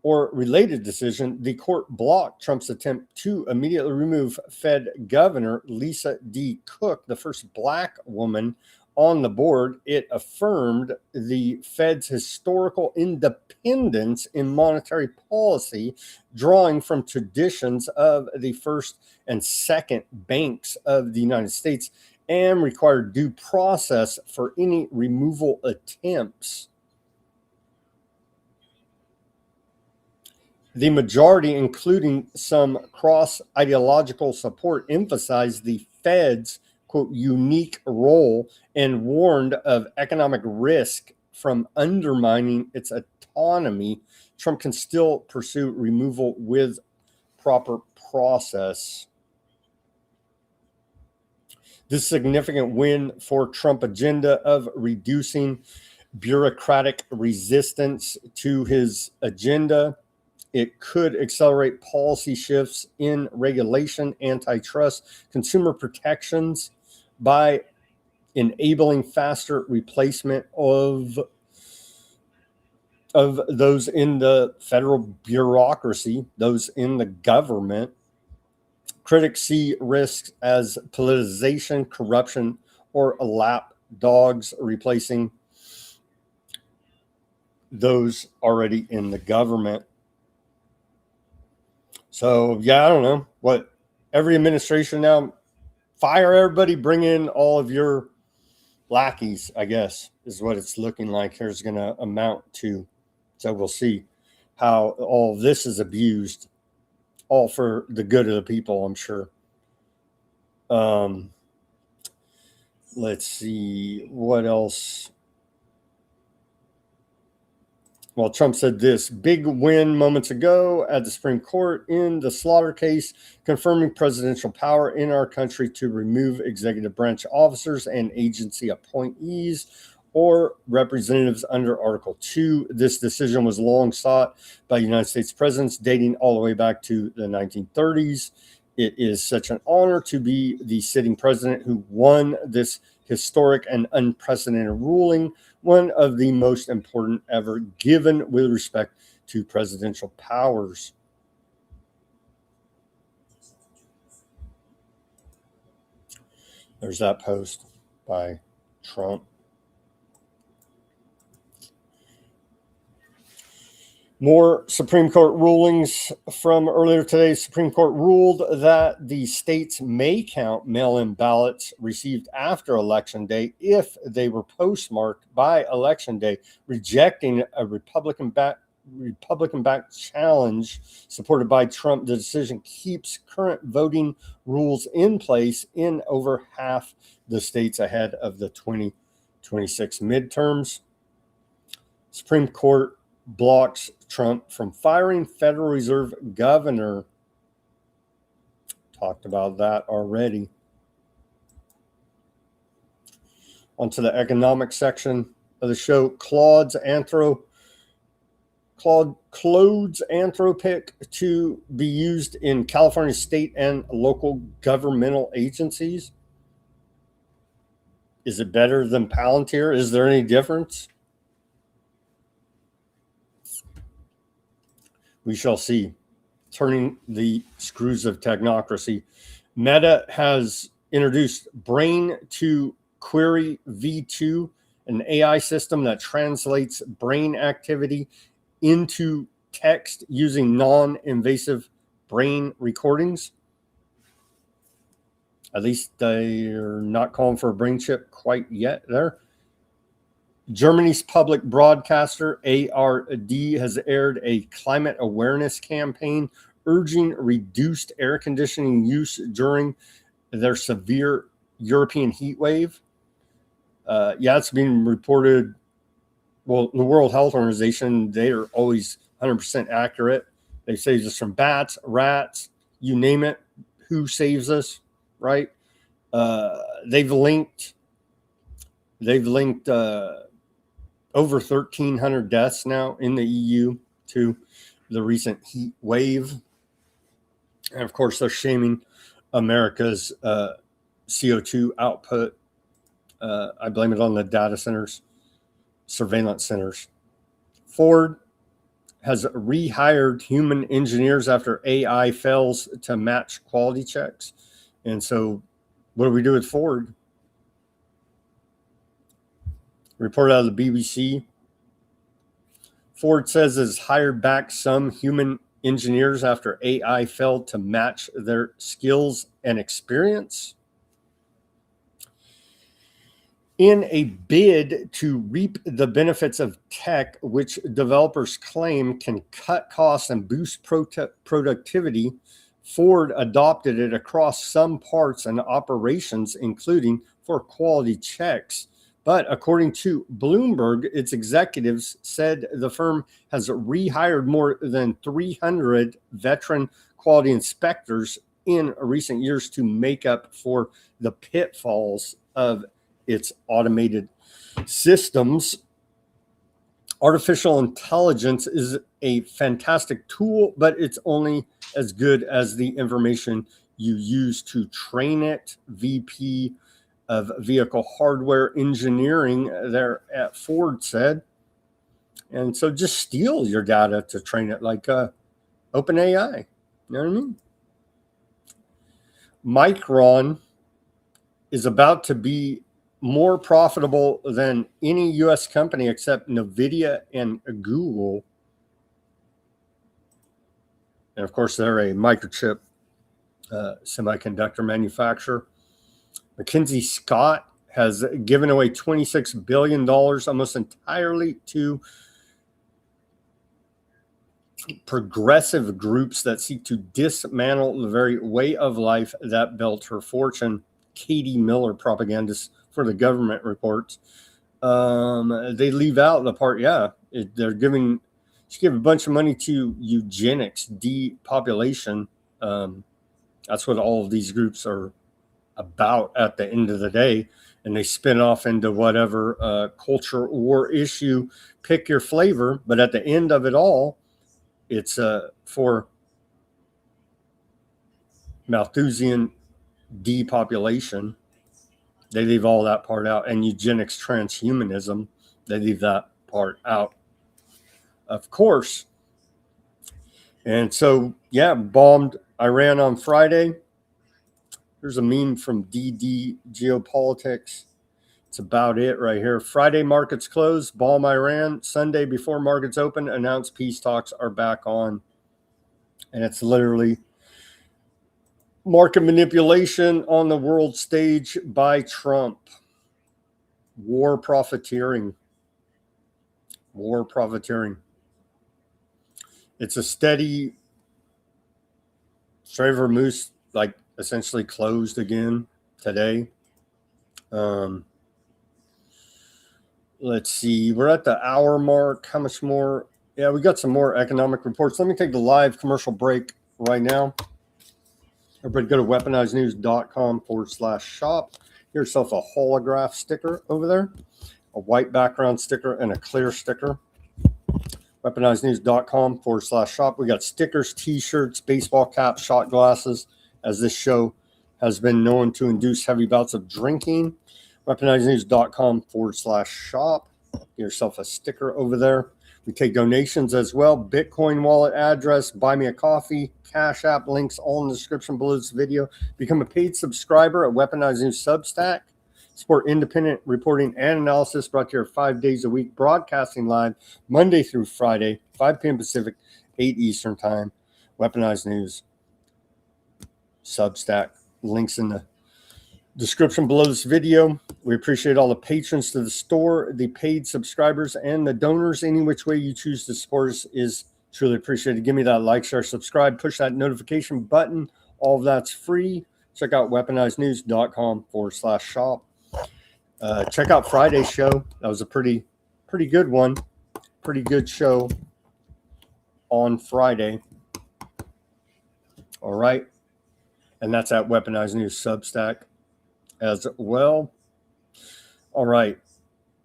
B: or related decision. The court blocked Trump's attempt to immediately remove Fed Governor Lisa D. Cook, the first Black woman on the board. It affirmed the Fed's historical independence in monetary policy, drawing from traditions of the first and second banks of the United States, and required due process for any removal attempts. The majority, including some cross-ideological support, emphasized the Fed's, quote, unique role and warned of economic risk from undermining its autonomy. Trump can still pursue removal with proper process. This significant win for Trump agenda of reducing bureaucratic resistance to his agenda. It could accelerate policy shifts in regulation, antitrust, consumer protections by enabling faster replacement of those in the federal bureaucracy, those in the government. Critics see risks as politicization, corruption, or lap dogs replacing those already in the government. So, yeah, I don't know what every administration now, fire everybody, bring in all of your lackeys, I guess, is what it's looking like here's going to amount to. So we'll see how all this is abused, all for the good of the people, I'm sure. Let's see what else. Well, Trump said this: big win moments ago at the Supreme Court in the Slaughter case, confirming presidential power in our country to remove executive branch officers and agency appointees or representatives under Article 2. This decision was long sought by United States presidents dating all the way back to the 1930s. It is such an honor to be the sitting president who won this historic and unprecedented ruling, one of the most important ever given with respect to presidential powers. There's that post by Trump. More Supreme Court rulings from earlier today. Supreme Court ruled that the states may count mail-in ballots received after Election Day if they were postmarked by Election Day, rejecting a Republican-backed challenge supported by Trump. The decision keeps current voting rules in place in over half the states ahead of the 2026 midterms. Supreme Court blocks Trump from firing Federal Reserve Governor. Talked about that already. Onto the economic section of the show. Claude's Anthropic to be used in California state and local governmental agencies. Is it better than Palantir? Is there any difference? We shall see. Turning the screws of technocracy. Meta has introduced Brain to Query V2, an AI system that translates brain activity into text using non-invasive brain recordings. At least they're not calling for a brain chip quite yet there. Germany's public broadcaster ARD has aired a climate awareness campaign urging reduced air conditioning use during their severe European heat wave. It's being reported. Well, the World Health Organization, they are always 100% accurate. They save us from bats, rats, you name it. Who saves us, right? They've linked over 1,300 deaths now in the EU to the recent heat wave. And of course, they're shaming America's CO2 output. I blame it on the data centers, surveillance centers. Ford has rehired human engineers after AI fails to match quality checks. And so what do we do with Ford? Report out of the BBC. Ford says has hired back some human engineers after AI failed to match their skills and experience. In a bid to reap the benefits of tech, which developers claim can cut costs and boost productivity, Ford adopted it across some parts and operations, including for quality checks. But according to Bloomberg, its executives said the firm has rehired more than 300 veteran quality inspectors in recent years to make up for the pitfalls of its automated systems. Artificial intelligence is a fantastic tool, but it's only as good as the information you use to train it. VP of Vehicle Hardware Engineering there at Ford said. And so just steal your data to train it like OpenAI. You know what I mean? Micron is about to be more profitable than any U.S. company except NVIDIA and Google. And of course, they're a microchip semiconductor manufacturer. McKinsey Scott has given away $26 billion almost entirely to progressive groups that seek to dismantle the very way of life that built her fortune. Katie Miller, propagandist for the government, reports. They leave out the part, they're giving, she gave a bunch of money to eugenics, depopulation. That's what all of these groups are about at the end of the day. And they spin off into whatever culture war issue, pick your flavor. But at the end of it all, it's for Malthusian depopulation. They leave all that part out. And eugenics, transhumanism, they leave that part out, of course. And so, bombed Iran on Friday. Here's a meme from DD Geopolitics. It's about it right here. Friday markets close, bomb Iran. Sunday before markets open, announce peace talks are back on. And it's literally market manipulation on the world stage by Trump. War profiteering. War profiteering. It's a steady Strait of Hormuz, like essentially closed again today. Let's see. We're at the hour mark. How much more? Yeah, we got some more economic reports. Let me take the live commercial break right now. Everybody go to weaponizednews.com/shop. Get yourself a holograph sticker over there, a white background sticker and a clear sticker. Weaponizednews.com/shop. We got stickers, t-shirts, baseball caps, shot glasses, as this show has been known to induce heavy bouts of drinking. Weaponizednews.com/shop. Get yourself a sticker over there. We take donations as well. Bitcoin wallet address, buy me a coffee, Cash App, links all in the description below this video. Become a paid subscriber at Weaponized News Substack. Support independent reporting and analysis brought to you 5 days a week, broadcasting live Monday through Friday, 5 p.m. Pacific, 8 Eastern Time. Weaponized News Substack. Links in the description below this video. We appreciate all the patrons to the store, the paid subscribers, and the donors. Any which way you choose to support us is truly appreciated. Give me that like, share, subscribe, push that notification button. All of that's free. Check out weaponizednews.com/shop. Check out Friday's show. That was a pretty good one. Pretty good show on Friday. All right. And that's at Weaponized News Substack as well. All right.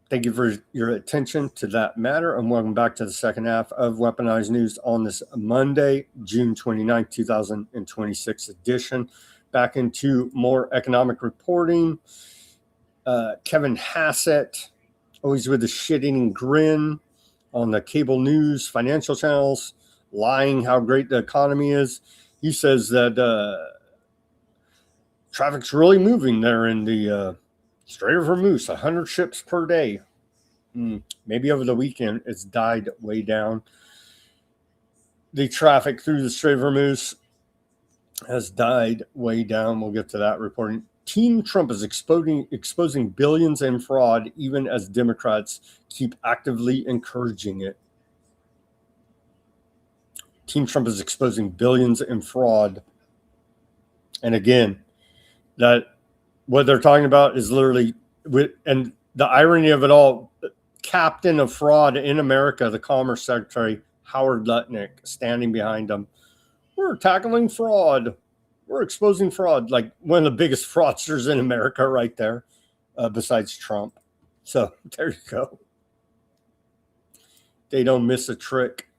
B: Thank you for your attention to that matter, and welcome back to the second half of Weaponized News on this Monday, June 29th, 2026 edition. Back into more economic reporting. Kevin Hassett, always with a shit-eating grin on the cable news, financial channels, lying how great the economy is. He says that traffic's really moving there in the Strait of Hormuz, 100 ships per day. Maybe over the weekend it's died way down. The traffic through the Strait of Hormuz has died way down. We'll get to that reporting. Team Trump is exposing billions in fraud, even as Democrats keep actively encouraging it. Team Trump is exposing billions in fraud. And again, that what they're talking about is literally, and the irony of it all, captain of fraud in America, the Commerce Secretary, Howard Lutnick, standing behind him. We're tackling fraud. We're exposing fraud, like one of the biggest fraudsters in America right there, besides Trump. So there you go. They don't miss a trick.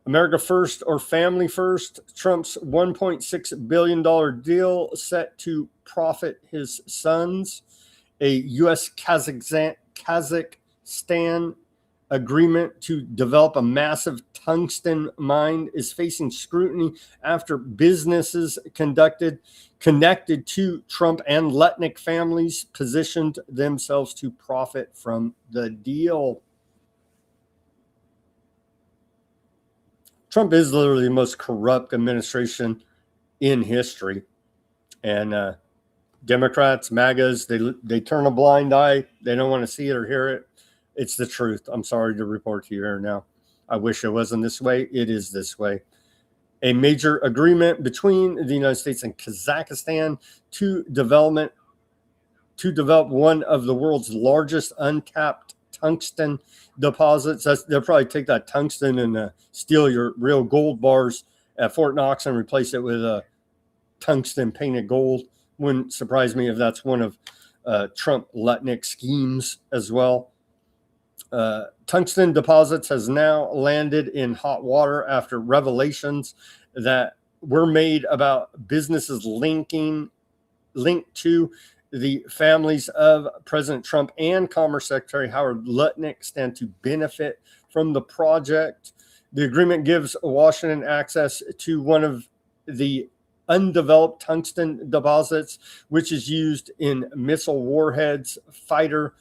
B: America first or family first? Trump's $1.6 billion deal set to profit his sons. A U.S. Kazakhstan agreement to develop a massive tungsten mine is facing scrutiny after businesses connected to Trump and Lutnick families positioned themselves to profit from the deal. Trump is literally the most corrupt administration in history. And Democrats, MAGAs, they turn a blind eye. They don't want to see it or hear it. It's the truth. I'm sorry to report to you here now. I wish it wasn't this way. It is this way. A major agreement between the United States and Kazakhstan to develop one of the world's largest untapped tungsten deposits. They'll probably take that tungsten and steal your real gold bars at Fort Knox and replace it with a tungsten painted gold. Wouldn't surprise me if that's one of Trump Lutnick schemes as well. Tungsten deposits has now landed in hot water after revelations that were made about businesses linked to the families of President Trump and Commerce Secretary Howard Lutnick stand to benefit from the project. The agreement gives Washington access to one of the undeveloped tungsten deposits, which is used in missile warheads, fighter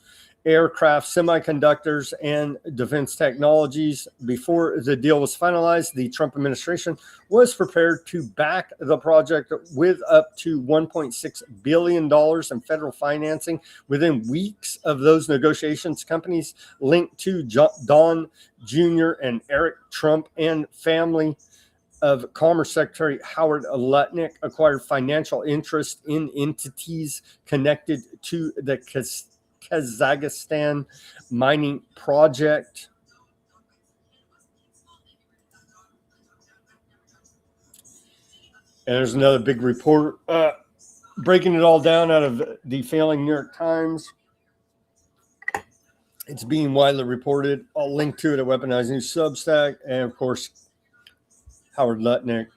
B: aircraft, semiconductors, and defense technologies. Before the deal was finalized, the Trump administration was prepared to back the project with up to $1.6 billion in federal financing. Within weeks of those negotiations, companies linked to Don Jr. and Eric Trump and family of Commerce Secretary Howard Lutnick acquired financial interest in entities connected to the Kazakhstan mining project. And there's another big report breaking it all down out of the failing New York Times. It's being widely reported. I'll link to it at Weaponized News Substack. And of course, Howard Lutnick,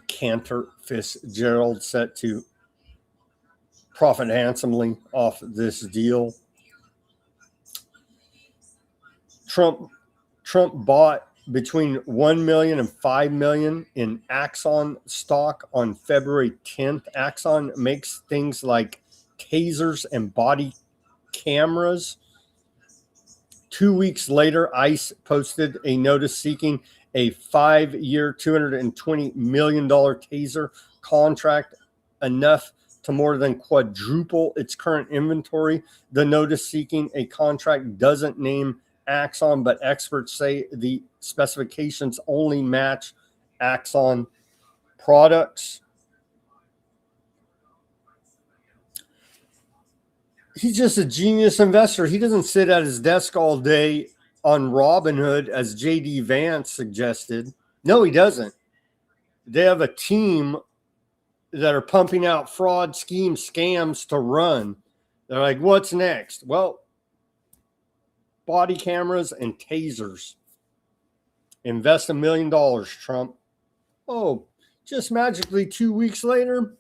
B: Cantor Fitzgerald set to profit handsomely off this deal. Trump Trump bought between 1 million and 5 million in Axon stock on February 10th. Axon makes things like tasers and body cameras. 2 weeks later, ICE posted a notice seeking a 5-year, $220 million taser contract, enough to more than quadruple its current inventory. The notice seeking a contract doesn't name Axon, but experts say the specifications only match Axon products. He's just a genius investor. He doesn't sit at his desk all day on Robinhood, as JD Vance suggested. No, he doesn't. They have a team that are pumping out fraud, schemes, scams to run. They're like, what's next? Well, body cameras and tasers. Invest $1 million, Trump. Oh, just magically 2 weeks later,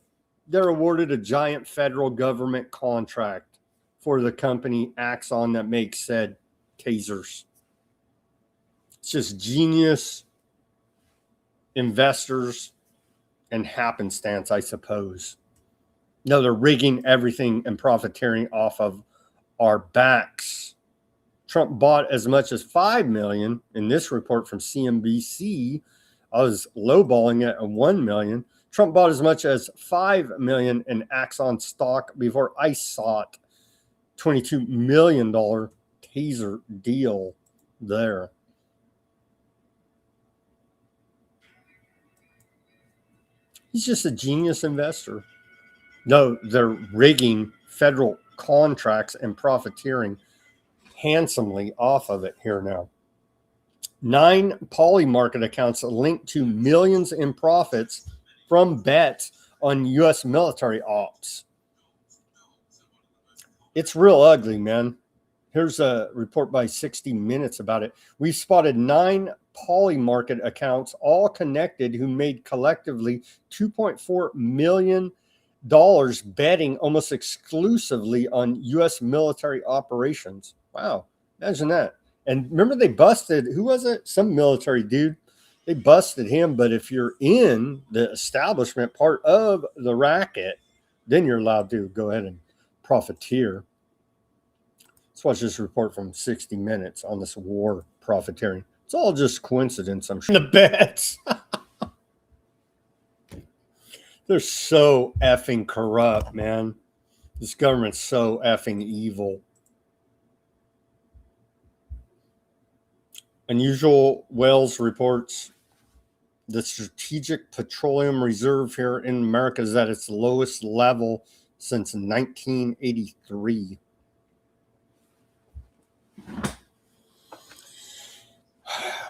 B: they're awarded a giant federal government contract for the company Axon that makes said tasers. It's just genius investors and happenstance, I suppose. No, they're rigging everything and profiteering off of our backs. Trump bought as much as 5 million in this report from CNBC. I was lowballing it at 1 million. Trump bought as much as 5 million in Axon stock before ICE sought $22 million taser deal there. He's just a genius investor. No, they're rigging federal contracts and profiteering handsomely off of it here now. 9 poly market accounts linked to millions in profits from bets on U.S. military ops. It's real ugly, man. Here's a report by 60 Minutes about it. We spotted 9 poly market accounts, all connected, who made collectively $2.4 million betting almost exclusively on U.S. military operations. Wow, imagine that. And remember, they busted, who was it? Some military dude. They busted him. But if you're in the establishment part of the racket, then you're allowed to go ahead and profiteer. Let's watch this report from 60 Minutes on this war profiteering. It's all just coincidence, I'm sure. The bets. They're so effing corrupt, man. This government's so effing evil. Unusual Whales reports the Strategic Petroleum Reserve here in America is at its lowest level since 1983.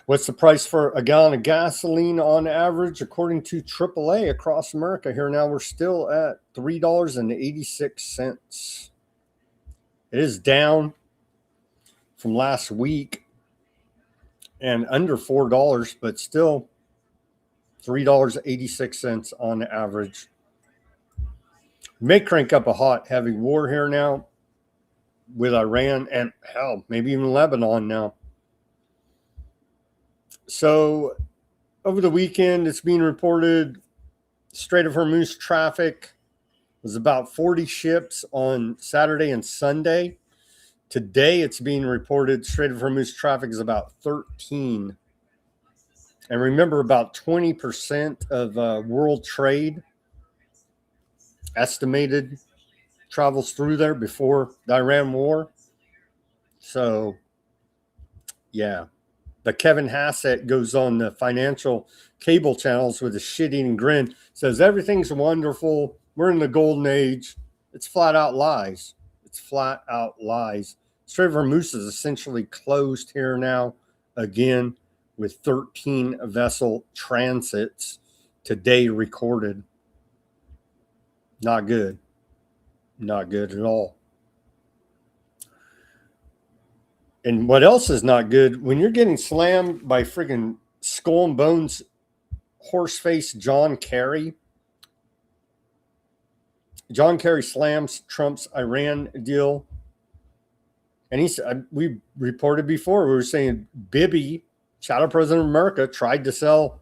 B: What's the price for a gallon of gasoline on average, according to AAA across America? Here now, we're still at $3.86. It is down from last week and under $4, but still $3.86 on average. May crank up a hot, heavy war here now with Iran and hell, maybe even Lebanon now. So over the weekend, it's being reported Strait of Hormuz traffic was about 40 ships on Saturday and Sunday. Today, it's being reported Strait of Hormuz traffic is about 13. And remember, about 20% of world trade estimated travels through there before the Iran war. So, yeah. But Kevin Hassett goes on the financial cable channels with a shit-eating grin, says everything's wonderful. We're in the golden age. It's flat out lies. It's flat out lies. Strait of Hormuz is essentially closed here now again, with 13 vessel transits today recorded. Not good. Not good at all. And what else is not good? When you're getting slammed by friggin' skull and bones, horse-faced John Kerry. John Kerry slams Trump's Iran deal. And we reported before, we were saying Bibi Shadow President of America tried to sell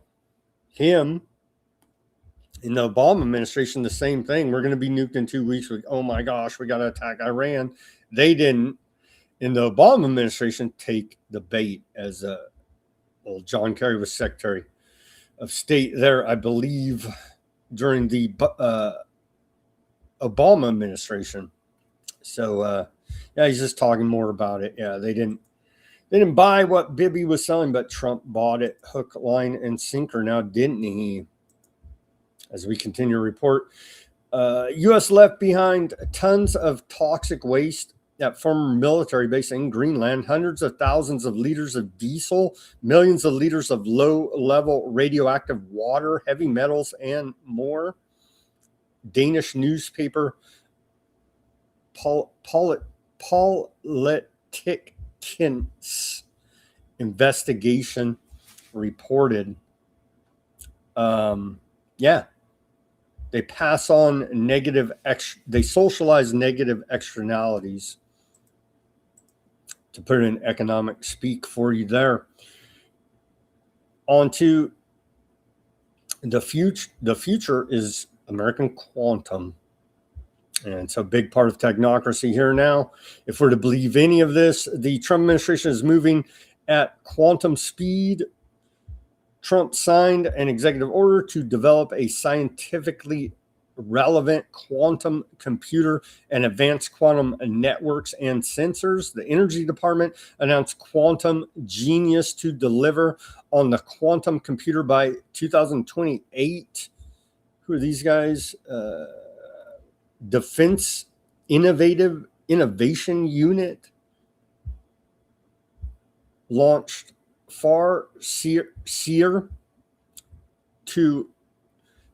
B: him in the Obama administration the same thing. We're going to be nuked in 2 weeks. Oh my gosh, we got to attack Iran. They didn't, in the Obama administration, take the bait. As John Kerry was Secretary of State there, I believe, during the Obama administration. So yeah, he's just talking more about it. Yeah, they didn't buy what Bibi was selling, but Trump bought it hook, line, and sinker now, didn't he? As we continue to report, U.S. left behind tons of toxic waste at former military base in Greenland, hundreds of thousands of liters of diesel, millions of liters of low-level radioactive water, heavy metals, and more. Danish newspaper Politikens investigation reported. Yeah. They pass on they socialize negative externalities, to put it in economic speak for you there. On to the future. The future is American quantum. And it's a big part of technocracy here now. If we're to believe any of this, the Trump administration is moving at quantum speed. Trump signed an executive order to develop a scientifically relevant quantum computer and advanced quantum networks and sensors. The Energy Department announced Quantum Genius to deliver on the quantum computer by 2028. Who are these guys? Defense Innovation Unit launched Farseer to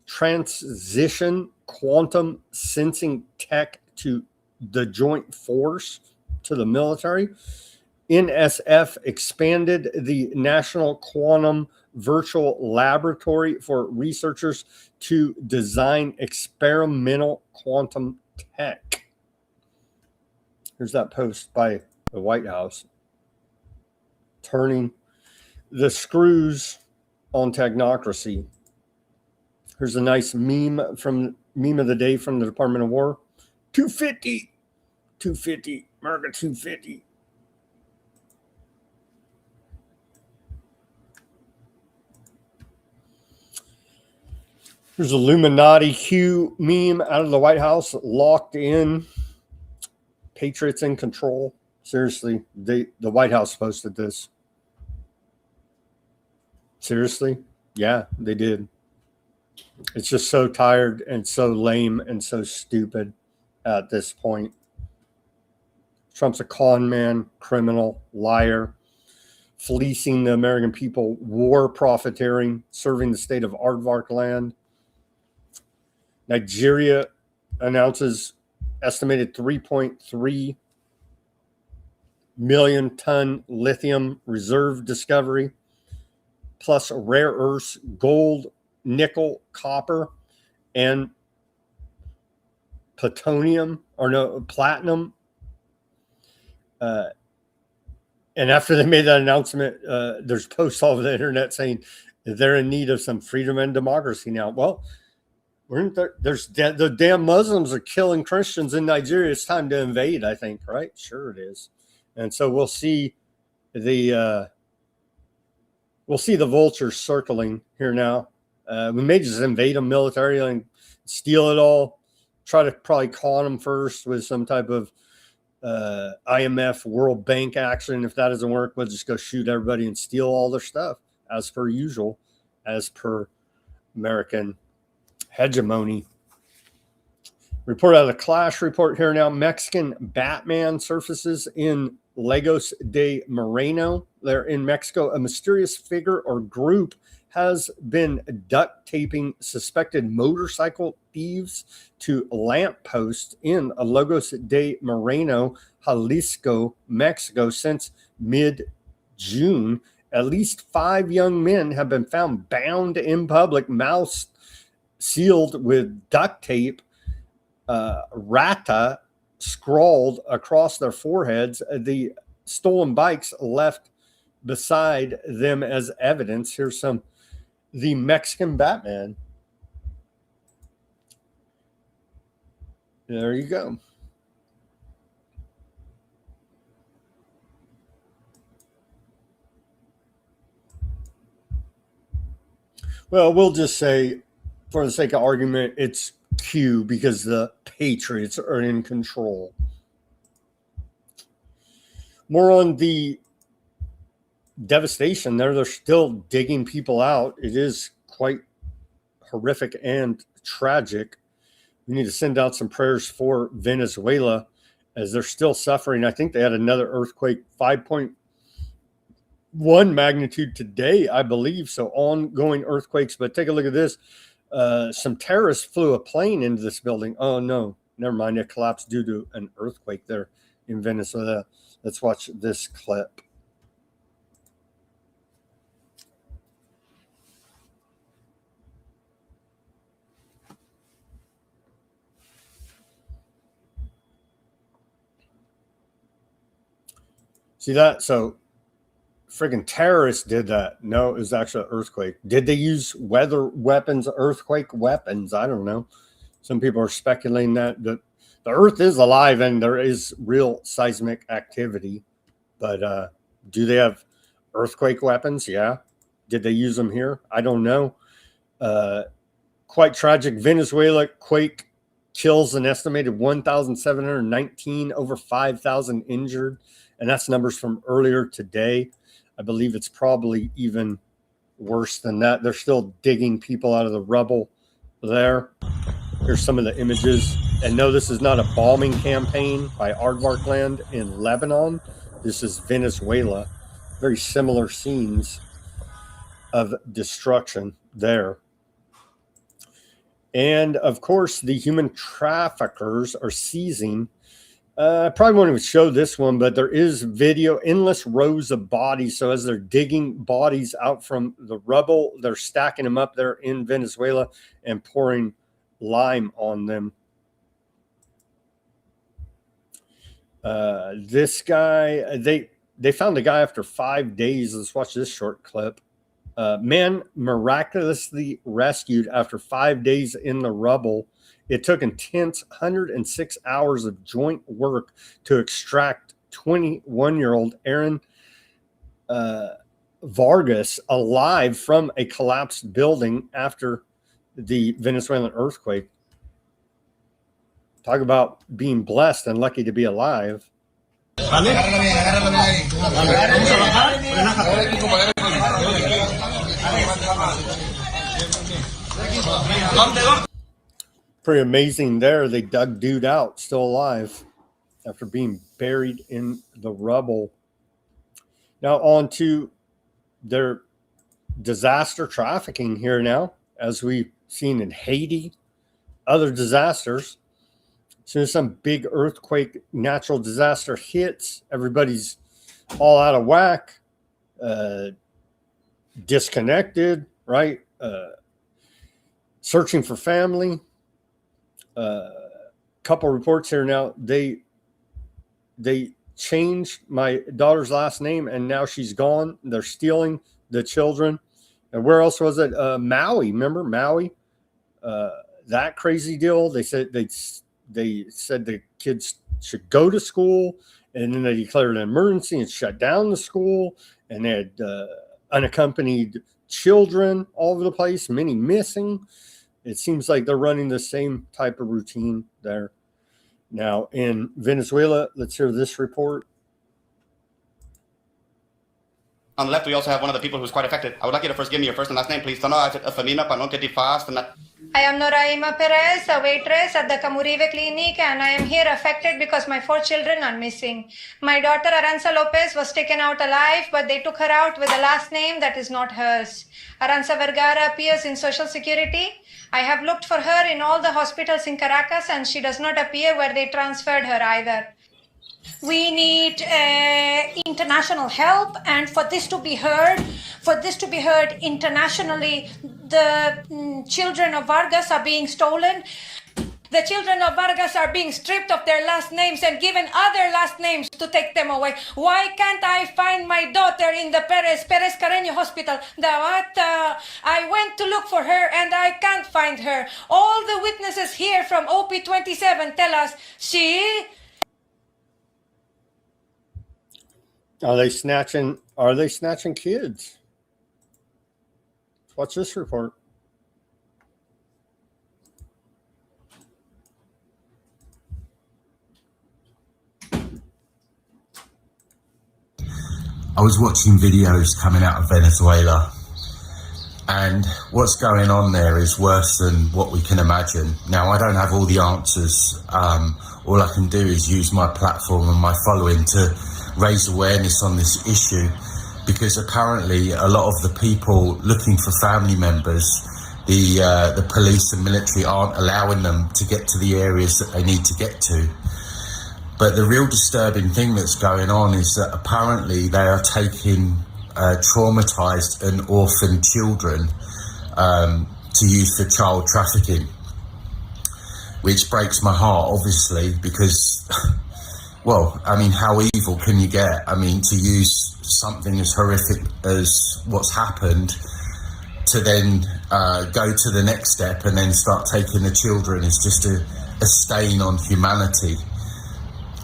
B: transition quantum sensing tech to the joint force to the military. NSF expanded the National Quantum Virtual Laboratory for researchers to design experimental quantum tech. Here's that post by the White House. Turning the screws on technocracy. Here's a nice meme of the day from the Department of War. 250, America 250. Here's a Illuminati Q meme out of the White House. Locked in. Patriots in control. Seriously, the White House posted this. Seriously? Yeah, they did. It's just so tired and so lame and so stupid at this point. Trump's a con man, criminal, liar, fleecing the American people, war profiteering, serving the state of Aardvark land. Nigeria announces estimated 3.3 million ton lithium reserve discovery, plus rare earths, gold, nickel, copper, and platinum. And after they made that announcement, there's posts all over the internet saying they're in need of some freedom and democracy now. Well, the damn Muslims are killing Christians in Nigeria. It's time to invade, I think, right? Sure it is. And so we'll see the vultures circling here now. We may just invade them militarily and steal it all. Try to probably con them first with some type of IMF World Bank action. If that doesn't work, we'll just go shoot everybody and steal all their stuff, as per usual, as per American hegemony. Report out of the Clash report here now. Mexican Batman surfaces in Lagos de Moreno. They're in Mexico. A mysterious figure or group has been duct taping suspected motorcycle thieves to lampposts in Lagos de Moreno, Jalisco, Mexico since mid-June. At least 5 young men have been found bound in public, mouths sealed with duct tape, rata scrawled across their foreheads. The stolen bikes left beside them as evidence. Here's the Mexican Batman. There you go. Well, we'll just say, for the sake of argument, it's Q because the Patriots are in control. More on the devastation there. They're still digging people out. It is quite horrific and tragic. We need to send out some prayers for Venezuela as they're still suffering. I think they had another earthquake, 5.1 magnitude today, I believe. So ongoing earthquakes. But take a look at this. Some terrorists flew a plane into this building. Oh, no. Never mind. It collapsed due to an earthquake there in Venezuela. Let's watch this clip. See that? So friggin' terrorists did that. No, it was actually an earthquake. Did they use weather weapons, earthquake weapons? I don't know. Some people are speculating that the earth is alive and there is real seismic activity. But do they have earthquake weapons? Yeah. Did they use them here? I don't know. Quite tragic. Venezuela quake kills an estimated 1,719, over 5,000 injured. And that's numbers from earlier today. I believe it's probably even worse than that. They're still digging people out of the rubble there. Here's some of the images. And no, this is not a bombing campaign by Aardvark Land in Lebanon. This is Venezuela. Very similar scenes of destruction there. And of course, the human traffickers are seizing. I probably won't even show this one, but there is video, endless rows of bodies. So as they're digging bodies out from the rubble, they're stacking them up there in Venezuela and pouring lime on them. This guy, they found the guy after 5 days. Let's watch this short clip. Man miraculously rescued after 5 days in the rubble. It took intense 106 hours of joint work to extract 21-year-old Aaron Vargas alive from a collapsed building after the Venezuelan earthquake. Talk about being blessed and lucky to be alive. Pretty amazing there. They dug dude out, still alive, after being buried in the rubble. Now on to their disaster trafficking here now, as we've seen in Haiti, other disasters. As soon as some big earthquake, natural disaster hits, everybody's all out of whack, disconnected, right? Searching for family. Couple reports here now. They changed my daughter's last name, and now she's gone. They're stealing the children. And where else was it? Maui. Remember Maui? That crazy deal. They said the kids should go to school, and then they declared an emergency and shut down the school. And they had unaccompanied children all over the place, many missing. It seems like they're running the same type of routine there. Now, in Venezuela, let's hear this report.
M: On the left, we also have one of the people who's quite affected. I would like you to first give me your first and last name, please.
N: I am Noraima Perez, a waitress at the Camurive Clinic, and I am here affected because my 4 children are missing. My daughter Aranza Lopez was taken out alive, but they took her out with a last name that is not hers. Aranza Vergara appears in Social Security. I have looked for her in all the hospitals in Caracas, and she does not appear where they transferred her either. We need international help, and for this to be heard internationally, the children of Vargas are being stolen. The children of Vargas are being stripped of their last names and given other last names to take them away. Why can't I find my daughter in the Perez Carreño Hospital? I went to look for her and I can't find her. All the witnesses here from OP27 tell us she...
B: Are they snatching kids? Watch this report.
O: I was watching videos coming out of Venezuela, and what's going on there is worse than what we can imagine. Now, I don't have all the answers. All I can do is use my platform and my following to raise awareness on this issue, because apparently a lot of the people looking for family members, the police and military aren't allowing them to get to the areas that they need to get to. But the real disturbing thing that's going on is that apparently they are taking traumatized and orphaned children to use for child trafficking, which breaks my heart, obviously, because, well, I mean, how evil can you get? I mean, to use something as horrific as what's happened to then go to the next step and then start taking the children is just a stain on humanity.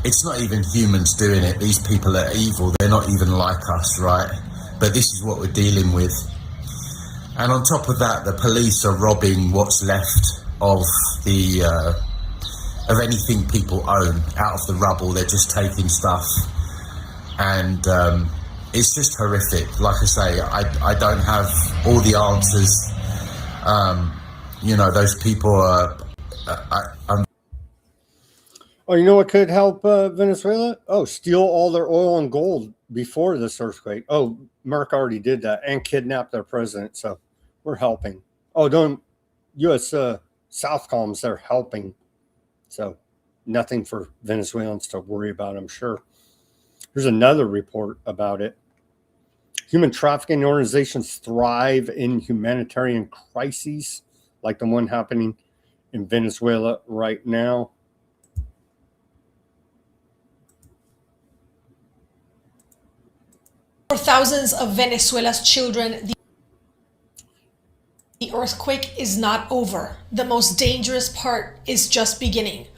O: It's not even humans doing it. These people are evil. They're not even like us, right? But this is what we're dealing with. And on top of that, the police are robbing what's left of of anything people own out of the rubble. They're just taking stuff. And it's just horrific. Like I say, I don't have all the answers. You know, those people are...
B: Oh, you know what could help Venezuela? Oh, steal all their oil and gold before this earthquake. Oh, Merck already did that and kidnapped their president. So we're helping. Oh, don't U.S. Southcoms, they're helping. So nothing for Venezuelans to worry about, I'm sure. Here's another report about it. Human trafficking organizations thrive in humanitarian crises like the one happening in Venezuela right now.
P: For thousands of Venezuela's children, the earthquake is not over. The most dangerous part is just beginning.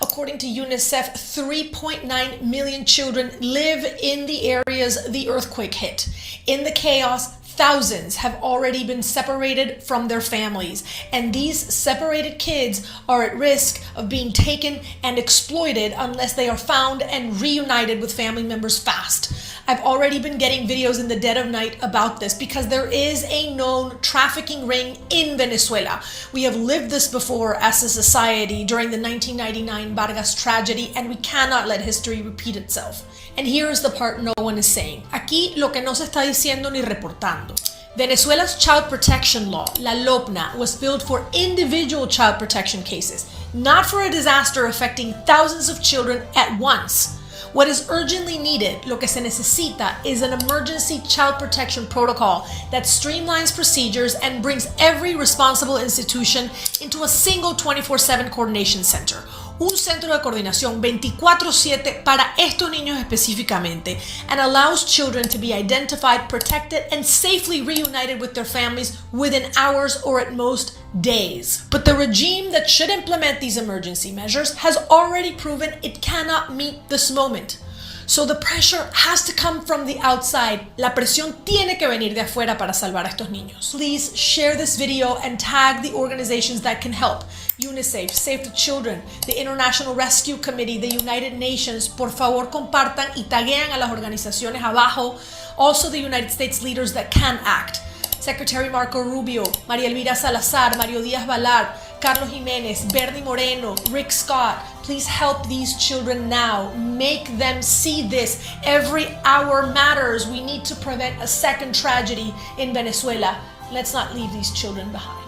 P: According to UNICEF, 3.9 million children live in the areas the earthquake hit. In the chaos, thousands have already been separated from their families, and these separated kids are at risk of being taken and exploited unless they are found and reunited with family members fast. I've already been getting videos in the dead of night about this because there is a known trafficking ring in Venezuela. We have lived this before as a society during the 1999 Vargas tragedy, and we cannot let history repeat itself. And here is the part no one is saying. Aquí lo que no se está diciendo ni reportando. Venezuela's child protection law, La LOPNA, was built for individual child protection cases, not for a disaster affecting thousands of children at once. What is urgently needed, lo que se necesita, is an emergency child protection protocol that streamlines procedures and brings every responsible institution into a single 24/7 coordination center. Un centro de coordinación 24/7 para estos niños específicamente, and allows children to be identified, protected, and safely reunited with their families within hours or at most days. But the regime that should implement these emergency measures has already proven it cannot meet this moment. So the pressure has to come from the outside. La presión tiene que venir de afuera para salvar a estos niños. Please share this video and tag the organizations that can help. UNICEF, Save the Children, the International Rescue Committee, the United Nations. Por favor, compartan y taguean a las organizaciones abajo. Also the United States leaders that can act. Secretary Marco Rubio, María Elvira Salazar, Mario Díaz-Balart, Carlos Jiménez, Bernie Moreno, Rick Scott. Please help these children now. Make them see this. Every hour matters. We need to prevent a second tragedy in Venezuela. Let's not leave these children behind.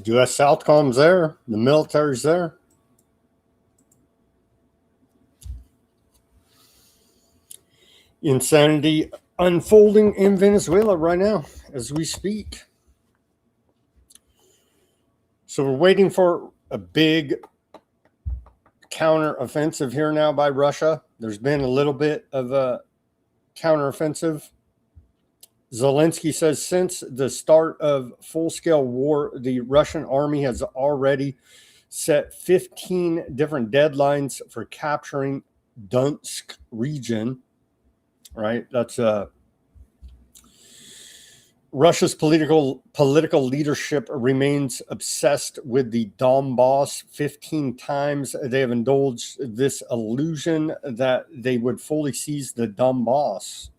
B: U.S. Southcom's there. The military's there. Insanity unfolding in Venezuela right now as we speak. So So we're waiting for a big counteroffensive here now by Russia. There's been a little bit of a counteroffensive. Zelensky says since the start of full-scale war, the Russian army has already set 15 different deadlines for capturing Donetsk region. Right? That's Russia's political leadership remains obsessed with the Donbass. 15 times they have indulged this illusion that they would fully seize the Donbass.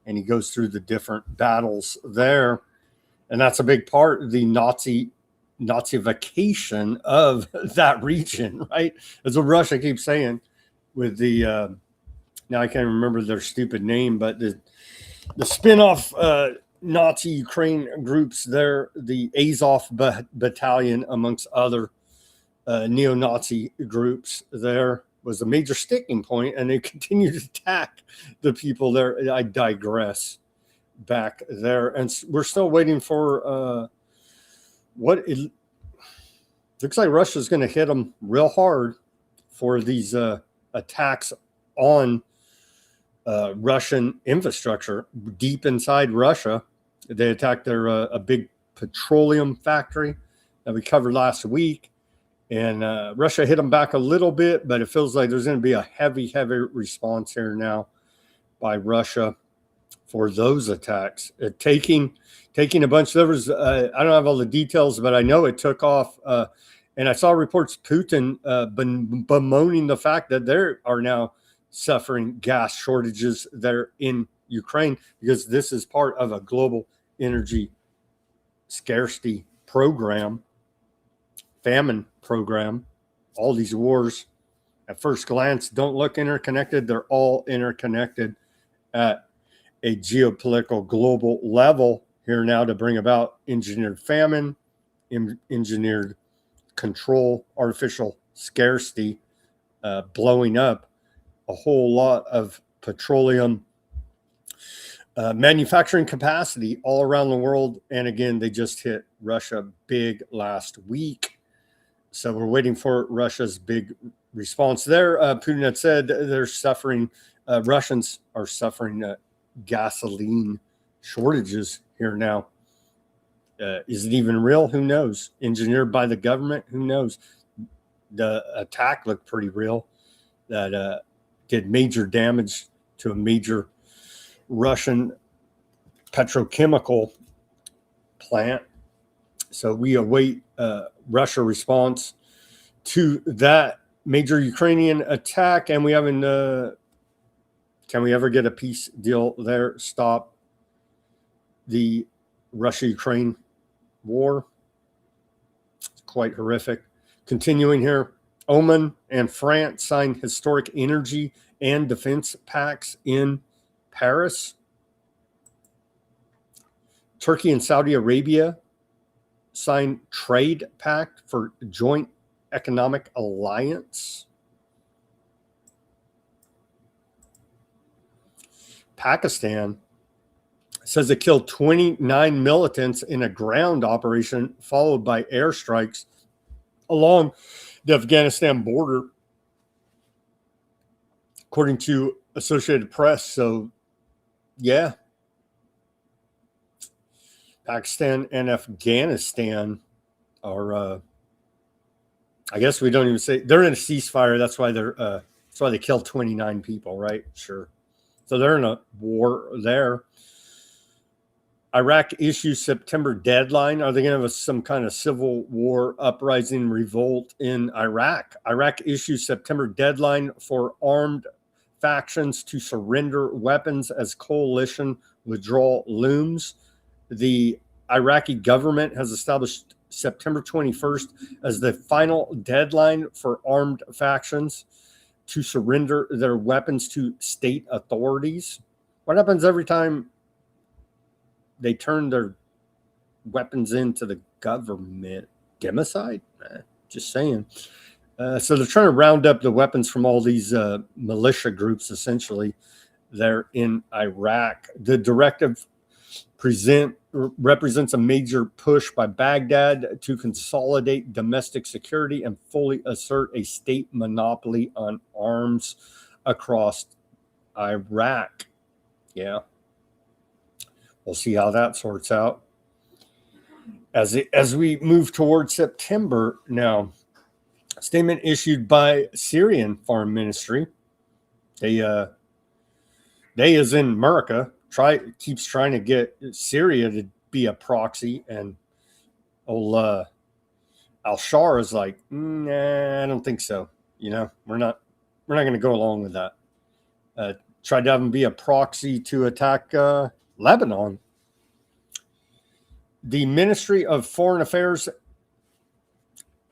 B: And he goes through the different battles there. And that's a big part of the Nazification of that region, right? As what Russia keeps saying with the, now I can't remember their stupid name, but the spin-off Nazi Ukraine groups there, the Azov Battalion, amongst other neo-Nazi groups there, was a major sticking point, and they continue to attack the people there. I digress back there. And we're still waiting for what it looks like Russia's going to hit them real hard for these attacks on Russian infrastructure deep inside Russia. They attacked their a big petroleum factory that we covered last week, and Russia hit them back a little bit, but it feels like there's going to be a heavy response here now by Russia for those attacks. Taking a bunch. There was I don't have all the details, but I know it took off. And I saw reports Putin bemoaning the fact that there are now suffering gas shortages there in Ukraine, because this is part of a global energy scarcity program, famine program. All these wars at first glance don't look interconnected. They're all interconnected at a geopolitical global level here now to bring about engineered famine, engineered control, artificial scarcity, blowing up a whole lot of petroleum manufacturing capacity all around the world. And again, they just hit Russia big last week. So we're waiting for Russia's big response there. Putin had said they're suffering, Russians are suffering gasoline shortages here now. Is it even real? Who knows? Engineered by the government? Who knows? The attack looked pretty real. That did major damage to a major Russian petrochemical plant. So we await Russia response to that major Ukrainian attack. And we haven't, can we ever get a peace deal there? Stop the Russia-Ukraine war. It's quite horrific. Continuing here, Oman and France signed historic energy and defense pacts in Paris. Turkey and Saudi Arabia signed trade pact for joint economic alliance. Pakistan says it killed 29 militants in a ground operation followed by airstrikes along the Afghanistan border, according to Associated Press. So, yeah, Pakistan and Afghanistan are, I guess we don't even say they're in a ceasefire. That's why they killed 29 people, right? Sure. So they're in a war there. Iraq issues September deadline. Are they going to have some kind of civil war, uprising, revolt in Iraq? Iraq issues September deadline for armed factions to surrender weapons as coalition withdrawal looms. The Iraqi government has established September 21st as the final deadline for armed factions to surrender their weapons to state authorities. What happens every time they turn their weapons into the government? Genocide? Just saying. So they're trying to round up the weapons from all these militia groups, essentially, there in Iraq. The directive represents a major push by Baghdad to consolidate domestic security and fully assert a state monopoly on arms across Iraq. Yeah. We'll see how that sorts out. As we move towards September now, a statement issued by Syrian Foreign Ministry. They as in America keeps trying to get Syria to be a proxy, and old al-Shar is like, nah, I don't think so. You know, we're not going to go along with that. Tried to have them be a proxy to attack Lebanon. The Ministry of Foreign Affairs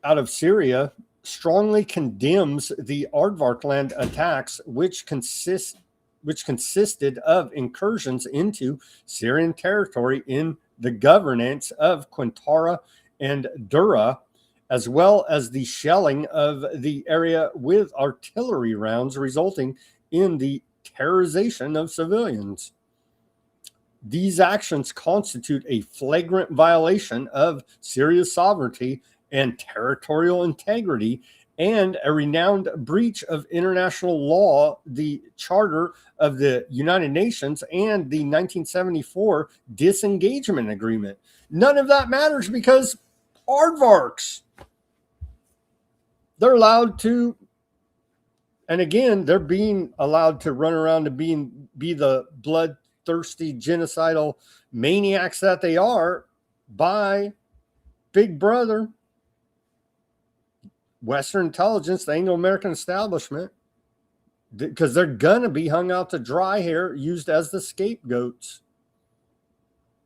B: out of Syria strongly condemns the Aardvarkland attacks, which consisted of incursions into Syrian territory in the governance of Qantara and Dura, as well as the shelling of the area with artillery rounds, resulting in the terrorization of civilians. These actions constitute a flagrant violation of Syria's sovereignty and territorial integrity, and a renowned breach of international law, the Charter of the United Nations, and the 1974 Disengagement Agreement. None of that matters because aardvarks, they're allowed to, and again, they're being allowed to run around and be the bloodthirsty, genocidal maniacs that they are by Big Brother, Western intelligence, the Anglo-American establishment, because they're going to be hung out to dry here, used as the scapegoats.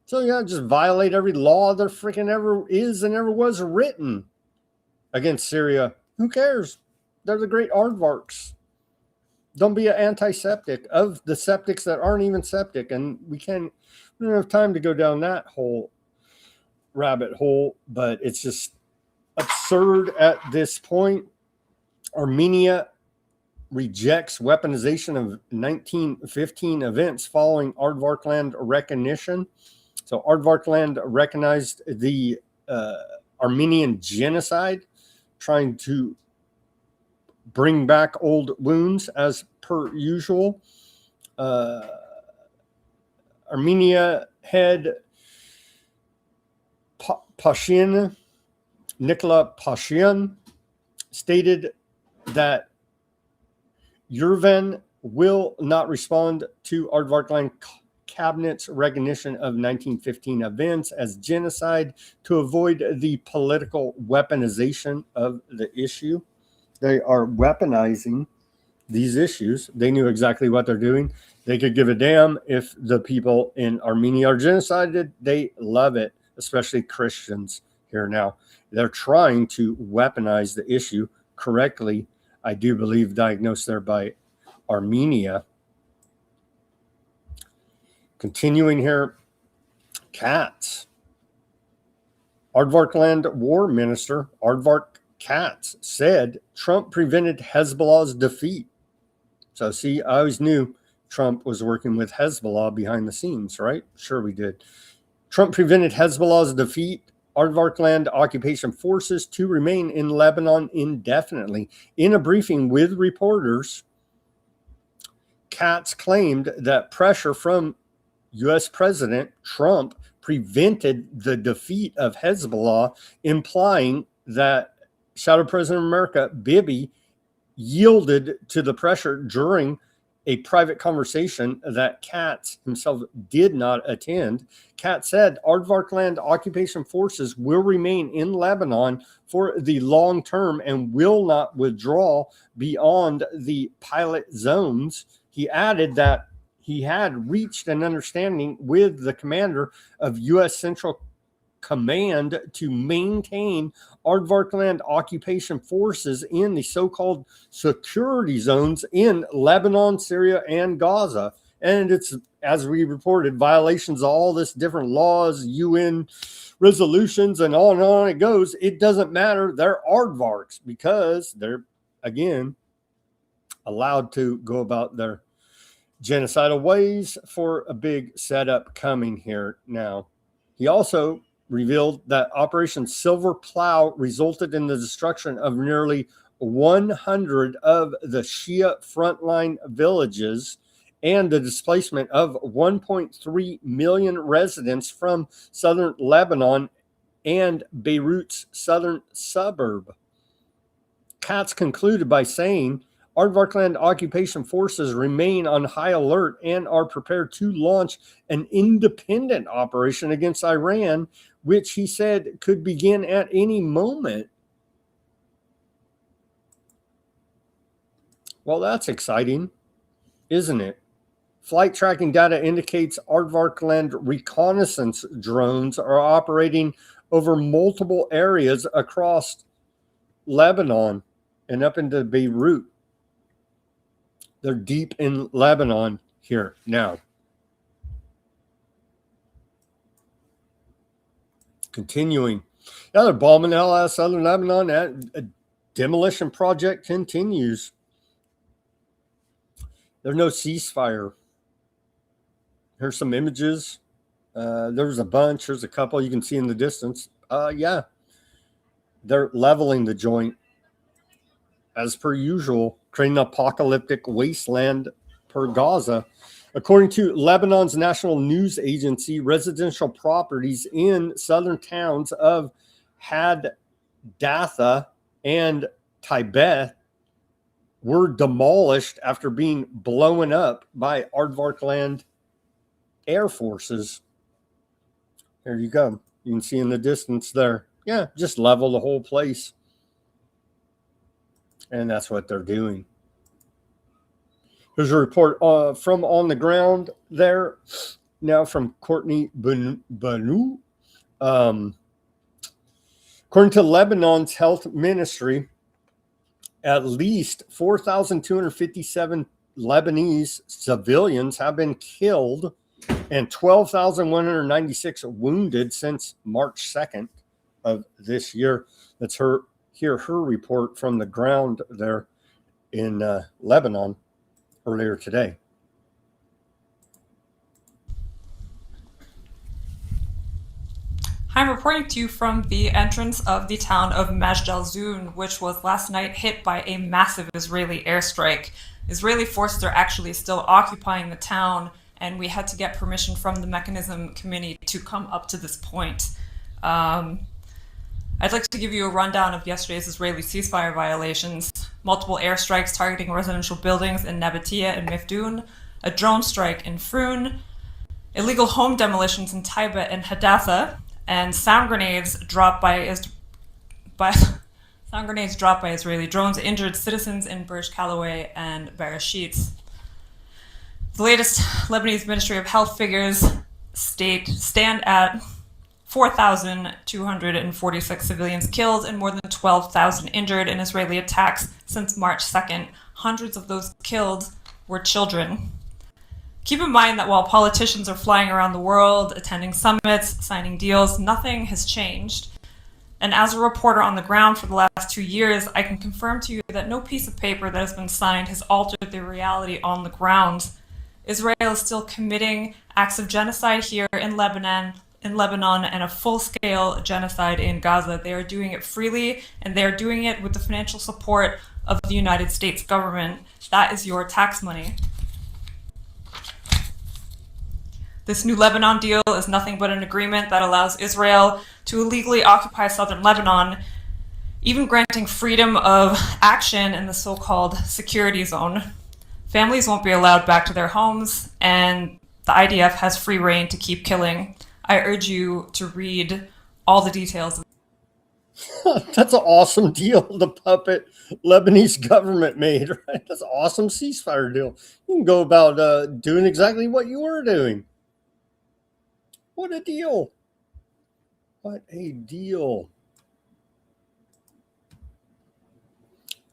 B: So you got to just violate every law there freaking ever is and ever was written against Syria. Who cares? They're the great aardvarks. Don't be an anti-septic of the septics that aren't even septic. And we don't have time to go down that whole rabbit hole, but it's just absurd at this point. Armenia rejects weaponization of 1915 events following Aardvarkland recognition. So Aardvarkland recognized the Armenian genocide, trying to bring back old wounds as per usual. Armenia head Pashin, Nikola Pashin, stated that Yerevan will not respond to Aardvarkland cabinet's recognition of 1915 events as genocide to avoid the political weaponization of the issue. They are weaponizing these issues. They knew exactly what they're doing. They could give a damn if the people in Armenia are genocided. They love it, especially Christians here now. They're trying to weaponize the issue correctly, I do believe, diagnosed there by Armenia. Continuing here, Katz. Aardvarkland War Minister Aardvark Katz said Trump prevented Hezbollah's defeat. So see, I always knew Trump was working with Hezbollah behind the scenes, right? Sure we did. Trump prevented Hezbollah's defeat, Aardvarkland occupation forces to remain in Lebanon indefinitely. In a briefing with reporters, Katz claimed that pressure from U.S. President Trump prevented the defeat of Hezbollah, implying that Shadow President of America, Bibi, yielded to the pressure during a private conversation that Katz himself did not attend. Katz said Aardvarkland occupation forces will remain in Lebanon for the long term and will not withdraw beyond the pilot zones. He added that he had reached an understanding with the commander of U.S. Central Command to maintain Aardvarkland occupation forces in the so-called security zones in Lebanon, Syria, and Gaza. And it's, as we reported, violations of all this different laws, UN resolutions, and on it goes. It doesn't matter. They're aardvarks because they're, again, allowed to go about their genocidal ways for a big setup coming here now. He also revealed that Operation Silver Plow resulted in the destruction of nearly 100 of the Shia frontline villages and the displacement of 1.3 million residents from southern Lebanon and Beirut's southern suburb. Katz concluded by saying, Aardvarkland occupation forces remain on high alert and are prepared to launch an independent operation against Iran, which he said could begin at any moment. Well, that's exciting, isn't it? Flight tracking data indicates Aardvarkland reconnaissance drones are operating over multiple areas across Lebanon and up into Beirut. They're deep in Lebanon here now. Continuing. Another bombing out of southern Lebanon. A demolition project continues. There's no ceasefire. Here's some images. There's a bunch. There's a couple you can see in the distance. Yeah. They're leveling the joint as per usual, creating an apocalyptic wasteland per Gaza. According to Lebanon's national news agency, residential properties in southern towns of Hadatha and Tibet were demolished after being blown up by Aardvarkland air forces. There you go. You can see in the distance there. Yeah, just level the whole place. And that's what they're doing. Here's a report from on the ground there now from Courtney Banu. According to Lebanon's health ministry, at least 4,257 Lebanese civilians have been killed and 12,196 wounded since March 2nd of this year. Let's hear her report from the ground there in Lebanon earlier today.
Q: I'm reporting to you from the entrance of the town of Majd al-Zoun, which was last night hit by a massive Israeli airstrike. Israeli forces are actually still occupying the town, and we had to get permission from the Mechanism Committee to come up to this point. I'd like to give you a rundown of yesterday's Israeli ceasefire violations. Multiple airstrikes targeting residential buildings in Nabatea and Mifdun, a drone strike in Frun, illegal home demolitions in Taiba and Hadatha, and sound grenades dropped by Israeli drones injured citizens in Burj Khalifa and Bereshit. The latest Lebanese Ministry of Health figures stand at 4,246 civilians killed and more than 12,000 injured in Israeli attacks since March 2nd. Hundreds of those killed were children. Keep in mind that while politicians are flying around the world, attending summits, signing deals, nothing has changed. And as a reporter on the ground for the last 2 years, I can confirm to you that no piece of paper that has been signed has altered the reality on the ground. Israel is still committing acts of genocide here in Lebanon, and a full-scale genocide in Gaza. They are doing it freely, and they are doing it with the financial support of the United States government. That is your tax money. This new Lebanon deal is nothing but an agreement that allows Israel to illegally occupy southern Lebanon, even granting freedom of action in the so-called security zone. Families won't be allowed back to their homes, and the IDF has free reign to keep killing. I urge you to read all the details.
B: That's an awesome deal the puppet Lebanese government made, right? That's an awesome ceasefire deal. You can go about doing exactly what you were doing. What a deal. What a deal.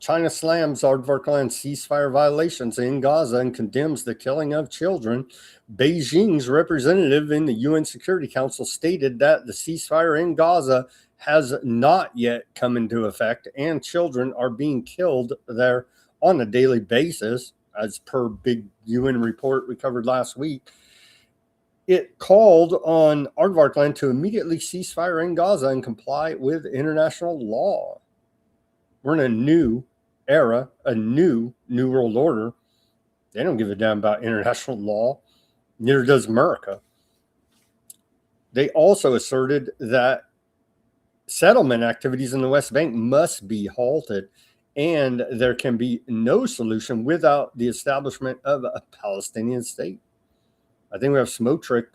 B: China slams Aardvarkland ceasefire violations in Gaza and condemns the killing of children. Beijing's representative in the UN Security Council stated that the ceasefire in Gaza has not yet come into effect and children are being killed there on a daily basis. as per big UN report we covered last week. It called on Aardvark land to immediately cease fire in Gaza and comply with international law. We're in a new era, a new world order. They don't give a damn about international law. Neither does America. They also asserted that settlement activities in the West Bank must be halted, and there can be no solution without the establishment of a Palestinian state. I think we have Smotrich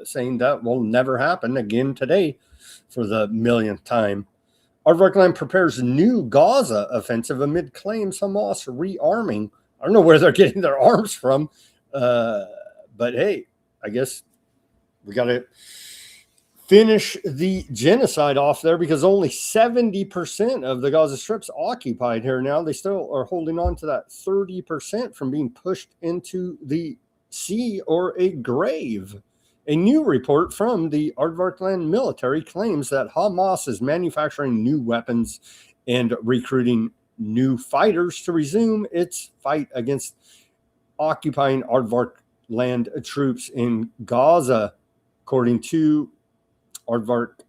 B: saying that will never happen again today for the millionth time. Aardvark land prepares new Gaza offensive amid claims Hamas rearming. I don't know where they're getting their arms from, but hey, I guess we got to finish the genocide off there because only 70% of the Gaza Strip's occupied here now. They still are holding on to that 30% from being pushed into the sea or a grave. A new report from the Aardvark land military claims that Hamas is manufacturing new weapons and recruiting new fighters to resume its fight against occupying Aardvark land troops in Gaza, according to Aardvark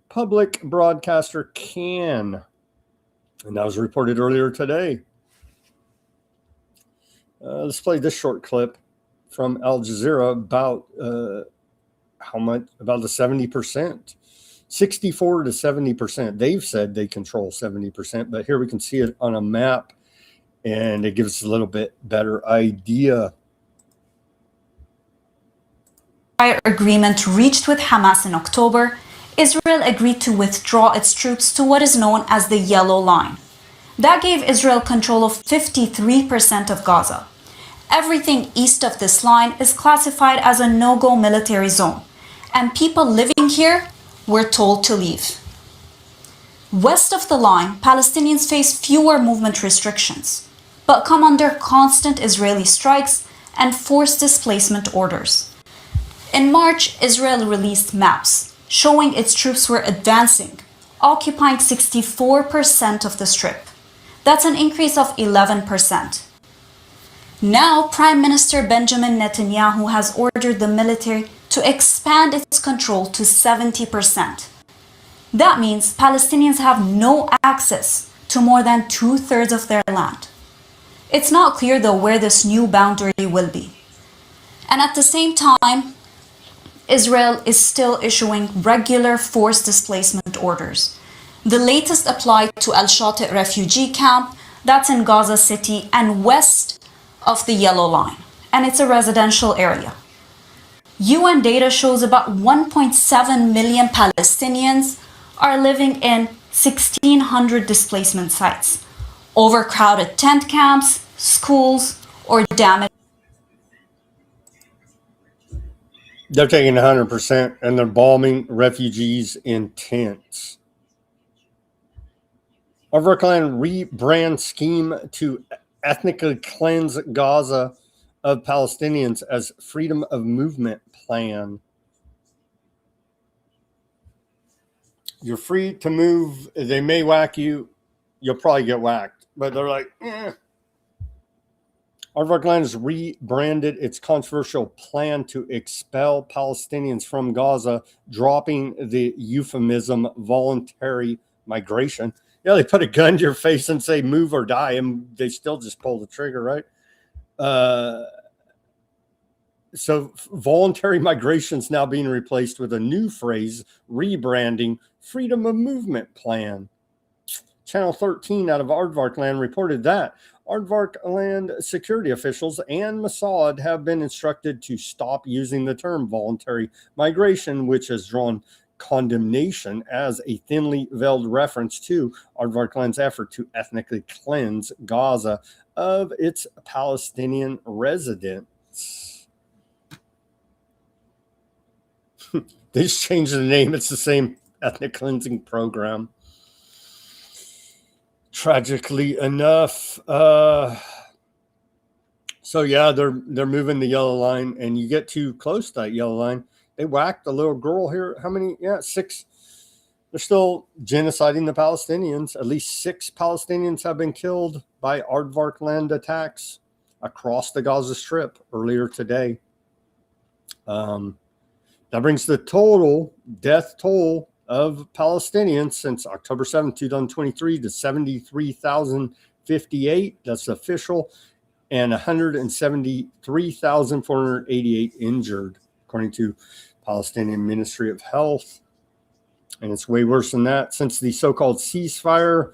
B: public broadcaster Can. And that was reported earlier today. Let's play this short clip from Al Jazeera about how much, about the 70%, 64 to 70%. They've said they control 70%, but here we can see it on a map, and it gives us a little bit better idea.
R: Agreement reached with Hamas in October, Israel agreed to withdraw its troops to what is known as the Yellow Line. That gave Israel control of 53% of Gaza. Everything east of this line is classified as a no-go military zone, and people living here were told to leave. West of the line, Palestinians face fewer movement restrictions, but come under constant Israeli strikes and forced displacement orders. In March, Israel released maps showing its troops were advancing, occupying 64% of the strip. That's an increase of 11%. Now, Prime Minister Benjamin Netanyahu has ordered the military to expand its control to 70%. That means Palestinians have no access to more than 2/3 of their land. It's not clear though where this new boundary will be. And at the same time, Israel is still issuing regular forced displacement orders. The latest applied to Al-Shati refugee camp, that's in Gaza City and west of the Yellow Line, and it's a residential area. UN data shows about 1.7 million Palestinians are living in 1,600 displacement sites, overcrowded tent camps, schools, or damaged.
B: They're taking 100% and they're bombing refugees in tents. Aardvark land rebrand scheme to ethnically cleanse Gaza of Palestinians as freedom of movement plan. You're free to move. They may whack you. You'll probably get whacked. But they're like, Aardvark land has rebranded its controversial plan to expel Palestinians from Gaza, dropping the euphemism voluntary migration. Yeah, they put a gun to your face and say move or die, and they still just pull the trigger, right? So voluntary migration is now being replaced with a new phrase, rebranding freedom of movement plan. Channel 13 out of Aardvark land reported that Aardvark land security officials and Mossad have been instructed to stop using the term voluntary migration, which has drawn condemnation as a thinly veiled reference to Aardvark land's effort to ethnically cleanse Gaza of its Palestinian residents. They just changed the name. It's the same ethnic cleansing program. Tragically enough. So yeah, they're moving the yellow line, and you get too close to that yellow line. They whacked a little girl here. How many? Yeah, 6. They're still genociding the Palestinians. At least 6 Palestinians have been killed by Aardvark land attacks. across the Gaza Strip earlier today. That brings the total death toll of Palestinians since October 7, 2023 to 73,058. That's official. And 173,488 injured, according to Palestinian Ministry of Health. And it's way worse than that. Since the so-called ceasefire,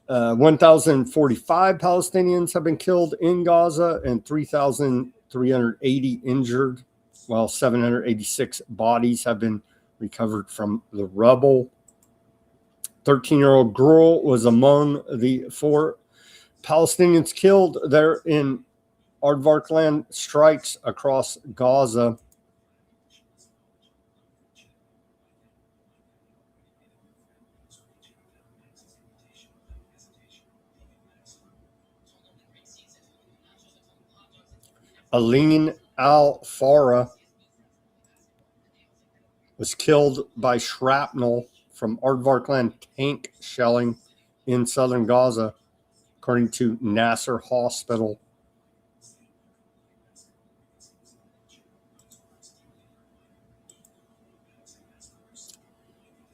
B: 1,045 Palestinians have been killed in Gaza and 3,380 injured, while 786 bodies have been recovered from the rubble. 13-year-old girl was among the 4 Palestinians killed there in Aardvarkland strikes across Gaza. Aline Al-Farah was killed by shrapnel from Aardvarkland tank shelling in southern Gaza, according to Nasser Hospital.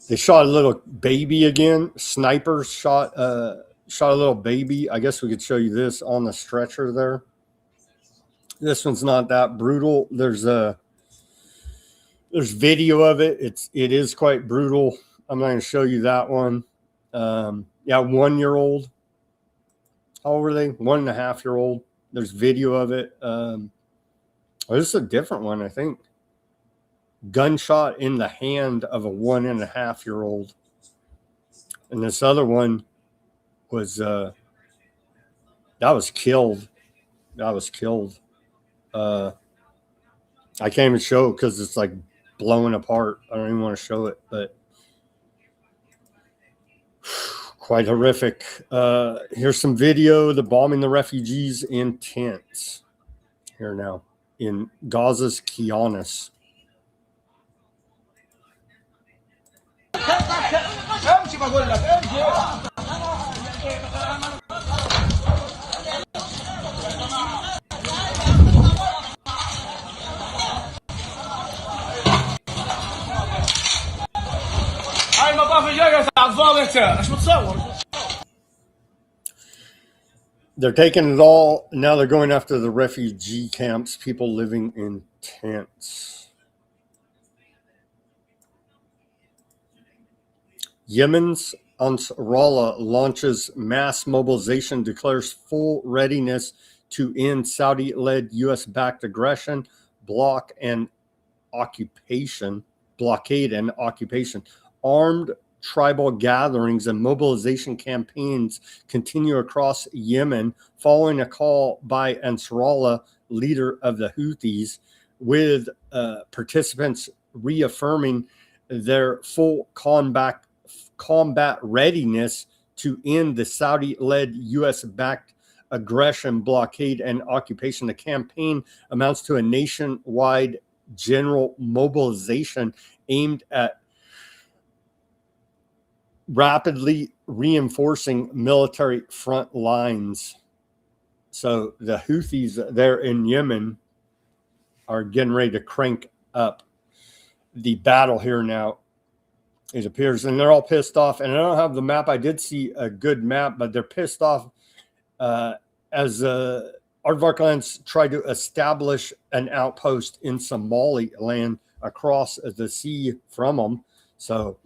B: They shot a little baby again. Snipers shot a little baby. I guess we could show you this on the stretcher there. This one's not that brutal. There's video of it. It is quite brutal. I'm not going to show you that one. Yeah, 1-year-old. How old were they? 1.5-year-old. There's video of it. This is a different one, I think. Gunshot in the hand of a 1.5-year-old. And this other one was that was killed. That was killed. I can't even show it because it's like blowing apart. I don't even want to show it, but quite horrific. Here's some video of the bombing the refugees in tents. Here now in Gaza's Kianis. They're taking it all. Now they're going after the refugee camps, people living in tents. Yemen's Ansarallah launches mass mobilization, declares full readiness to end Saudi-led U.S.-backed aggression, blockade and occupation. Armed tribal gatherings and mobilization campaigns continue across Yemen following a call by Ansarallah, leader of the Houthis, with participants reaffirming their full combat readiness to end the Saudi-led U.S.-backed aggression, blockade, and occupation. The campaign amounts to a nationwide general mobilization aimed at rapidly reinforcing military front lines. So the Houthis there in Yemen are getting ready to crank up the battle here now, it appears, and they're all pissed off. And I don't have the map. I did see a good map, but they're pissed off as Aardvarklands tried to establish an outpost in Somaliland across the sea from them. So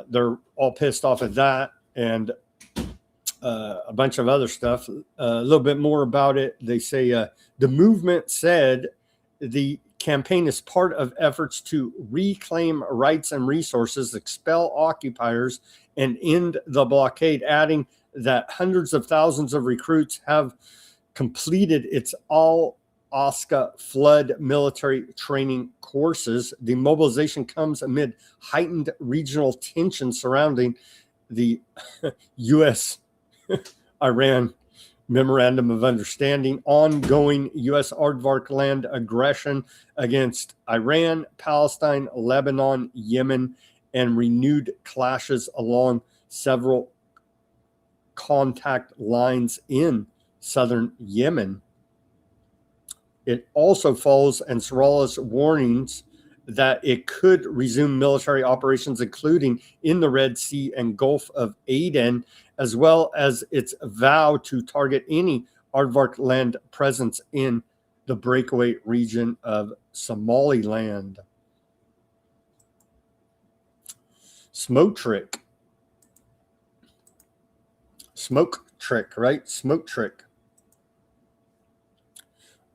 B: they're all pissed off at that and a bunch of other stuff. A little bit more about it. They say the movement said the campaign is part of efforts to reclaim rights and resources, expel occupiers, and end the blockade, adding that hundreds of thousands of recruits have completed its Al-Aqsa flood military training courses. The mobilization comes amid heightened regional tension surrounding the U.S.-Iran Memorandum of Understanding, ongoing U.S. Aardvarkland aggression against Iran, Palestine, Lebanon, Yemen, and renewed clashes along several contact lines in southern Yemen. It also follows Nasrallah's warnings that it could resume military operations, including in the Red Sea and Gulf of Aden, as well as its vow to target any aardvark land presence in the breakaway region of Somaliland. Smoke trick, right? Smoke trick.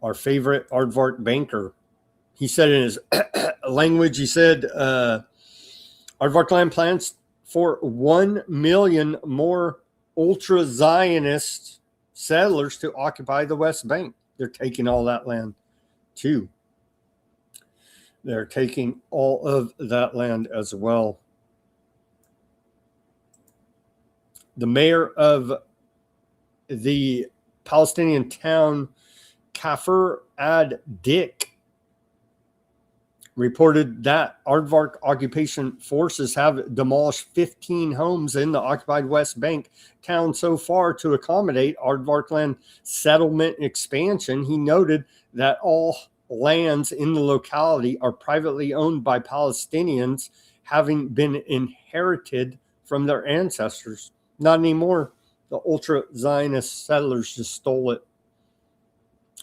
B: Our favorite aardvark banker. He said in his language, he said, aardvark land plans for 1 million more ultra-Zionist settlers to occupy the West Bank. They're taking all that land too. They're taking all of that land as well. The mayor of the Palestinian town Kafr ad-Dik reported that aardvark occupation forces have demolished 15 homes in the occupied West Bank town so far to accommodate aardvark land settlement expansion. He noted that all lands in the locality are privately owned by Palestinians, having been inherited from their ancestors. Not anymore. The ultra-Zionist settlers just stole it.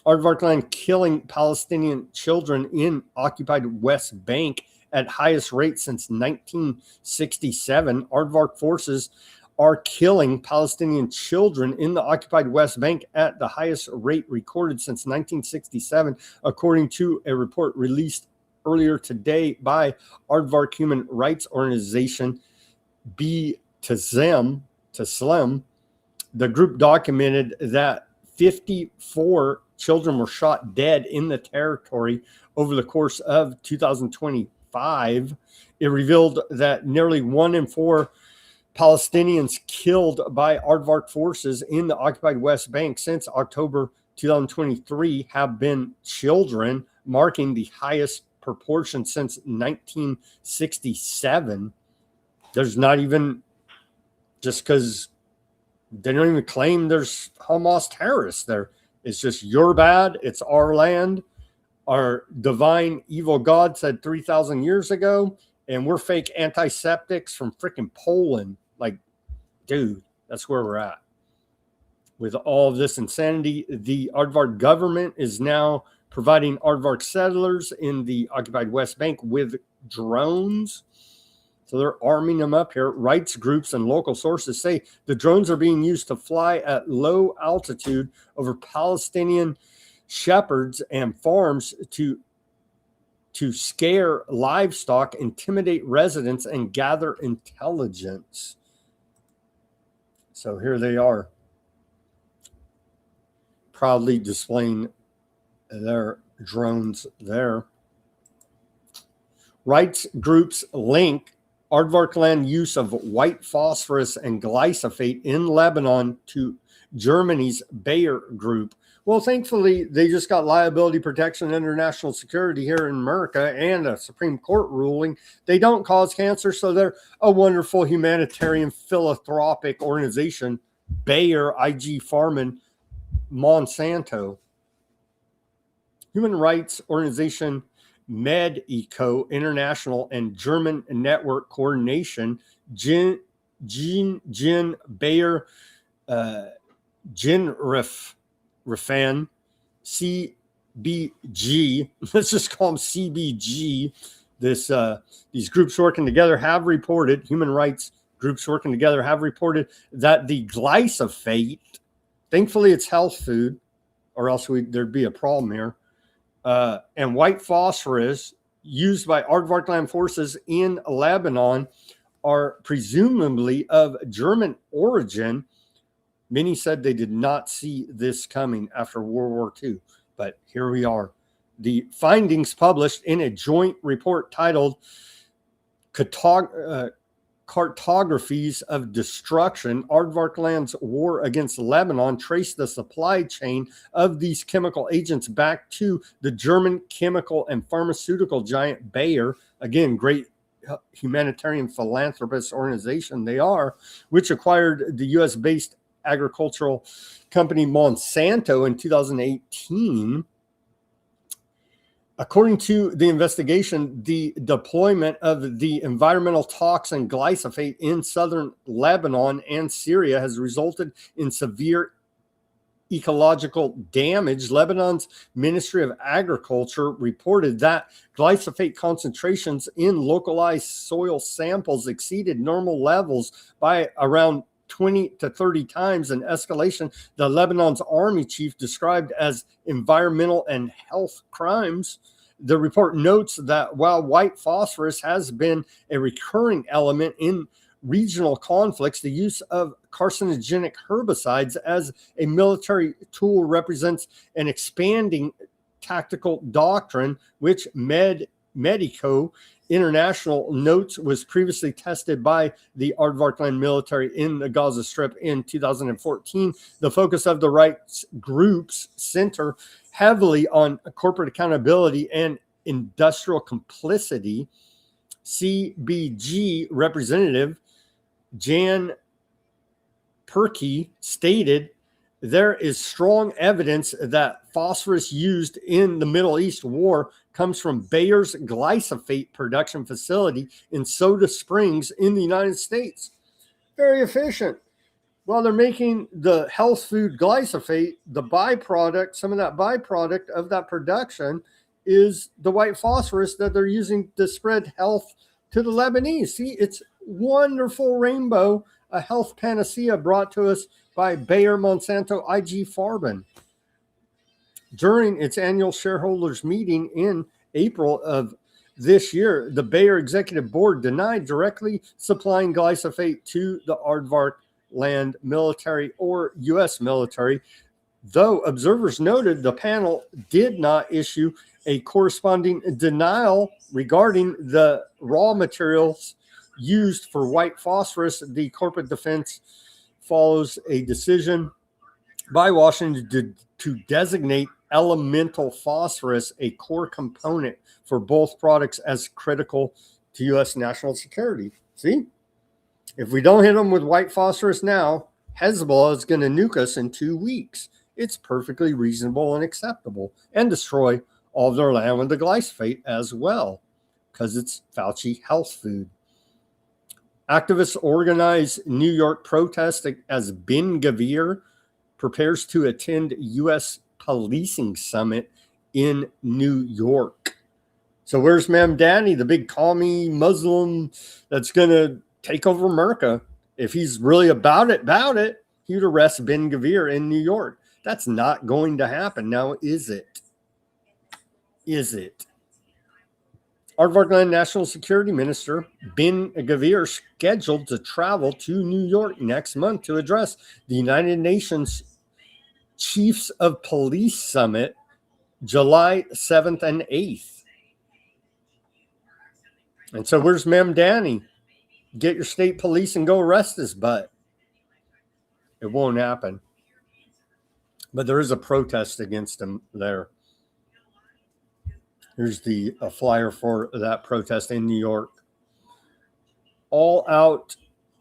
B: Aardvark land killing Palestinian children in occupied West Bank at highest rate since 1967. Aardvark forces are killing Palestinian children in the occupied West Bank at the highest rate recorded since 1967, according to a report released earlier today by aardvark human rights organization B'Tselem. The group documented that 54 children were shot dead in the territory over the course of 2025. It revealed that nearly 1 in 4 Palestinians killed by aardvark forces in the occupied West Bank since October 2023 have been children, marking the highest proportion since 1967. There's not even, just because they don't even claim there's Hamas terrorists there. It's just, you're bad. It's our land. Our divine evil God said 3,000 years ago, and we're fake antiseptics from freaking Poland. Like, dude, that's where we're at. With all of this insanity, the aardvark government is now providing aardvark settlers in the occupied West Bank with drones. So they're arming them up here. Rights groups and local sources say the drones are being used to fly at low altitude over Palestinian shepherds and farms to scare livestock, intimidate residents, and gather intelligence. So here they are, proudly displaying their drones there. Rights groups link aardvark land use of white phosphorus and glyphosate in Lebanon to Germany's Bayer Group. Well, thankfully, they just got liability protection and international security here in America and a Supreme Court ruling. They don't cause cancer, so they're a wonderful humanitarian philanthropic organization, Bayer, IG Farman, Monsanto. Human rights organization MedEco International and German Network Coordination, Bayer, Jinrifan, CBG. Let's just call them CBG. These groups working together have reported, human rights groups working together have reported that the glyphosate, thankfully it's health food, or else there'd be a problem here, and white phosphorus used by aardvark land forces in Lebanon are presumably of German origin. Many said they did not see this coming after World War II, but here we are. The findings published in a joint report titled Cartographies of Destruction, Aardvark Land's War Against Lebanon, trace the supply chain of these chemical agents back to the German chemical and pharmaceutical giant Bayer. Again, great humanitarian philanthropist organization they are, which acquired the U.S.-based agricultural company Monsanto in 2018. According to the investigation, the deployment of the environmental toxin glyphosate in southern Lebanon and Syria has resulted in severe ecological damage. Lebanon's Ministry of Agriculture reported that glyphosate concentrations in localized soil samples exceeded normal levels by around 20 to 30 times, an escalation the Lebanon's army chief described as environmental and health crimes. The report notes that while white phosphorus has been a recurring element in regional conflicts, the use of carcinogenic herbicides as a military tool represents an expanding tactical doctrine, which Medico International notes was previously tested by the Aardvarkland military in the Gaza Strip in 2014. The focus of the rights groups center heavily on corporate accountability and industrial complicity. CBG representative Jan Perky stated, "There is strong evidence that phosphorus used in the Middle East war comes from Bayer's glyphosate production facility in Soda Springs in the United States." Very efficient. While they're making the health food glyphosate, the byproduct, some of that byproduct of that production is the white phosphorus that they're using to spread health to the Lebanese. See, it's wonderful rainbow, a health panacea brought to us by Bayer Monsanto IG Farben. During its annual shareholders meeting in April of this year, the Bayer executive board denied directly supplying glyphosate to the Aardvarkland military or U.S. military, though observers noted the panel did not issue a corresponding denial regarding the raw materials used for white phosphorus. The corporate defense follows a decision by Washington to designate elemental phosphorus, a core component for both products, as critical to U.S. national security. See, if we don't hit them with white phosphorus now, Hezbollah is going to nuke us in 2 weeks. It's perfectly reasonable and acceptable, and destroy all of their land with the glyphosate as well, because it's Fauci health food. Activists organize New York protest as Ben Gvir prepares to attend U.S. policing summit in New York. So where's Ma'am Danny, the big commie Muslim that's going to take over America? If he's really about it, he would arrest Ben Gvir in New York. That's not going to happen. Now, is it? Is it? Aardvarkland National Security Minister Ben Gvir scheduled to travel to New York next month to address the United Nations Chiefs of Police Summit July 7th and 8th. And so where's Ma'am Danny? Get your state police and go arrest this butt. It won't happen. But there is a protest against him there. Here's the flyer for that protest in New York. All out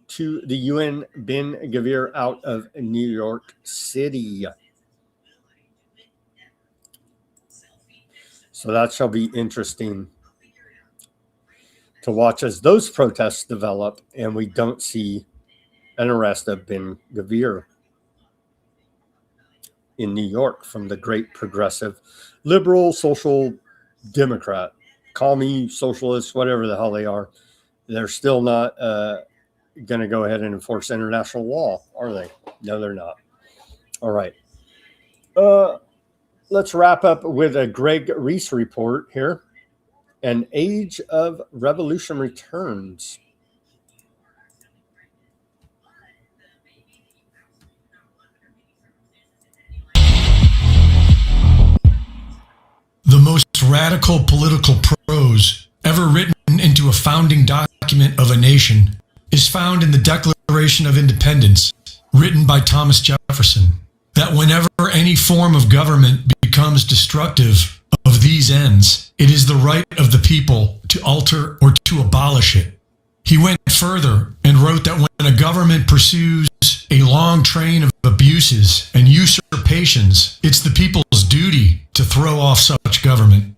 B: to the UN, Ben Gvir out of New York City. So that shall be interesting to watch as those protests develop and we don't see an arrest of Ben Gvir in New York from the great progressive liberal social Democrat, call me socialist, whatever the hell they are. They're still not going to go ahead and enforce international law, are they? No, they're not. All right. Let's wrap up with a Greg Reese report here. An age of revolution returns.
S: The most radical political prose ever written into a founding document of a nation is found in the Declaration of Independence, written by Thomas Jefferson, that whenever any form of government becomes destructive of these ends, it is the right of the people to alter or to abolish it. He went further and wrote that when a government pursues a long train of abuses and usurpations, it's the people's duty to throw off such government.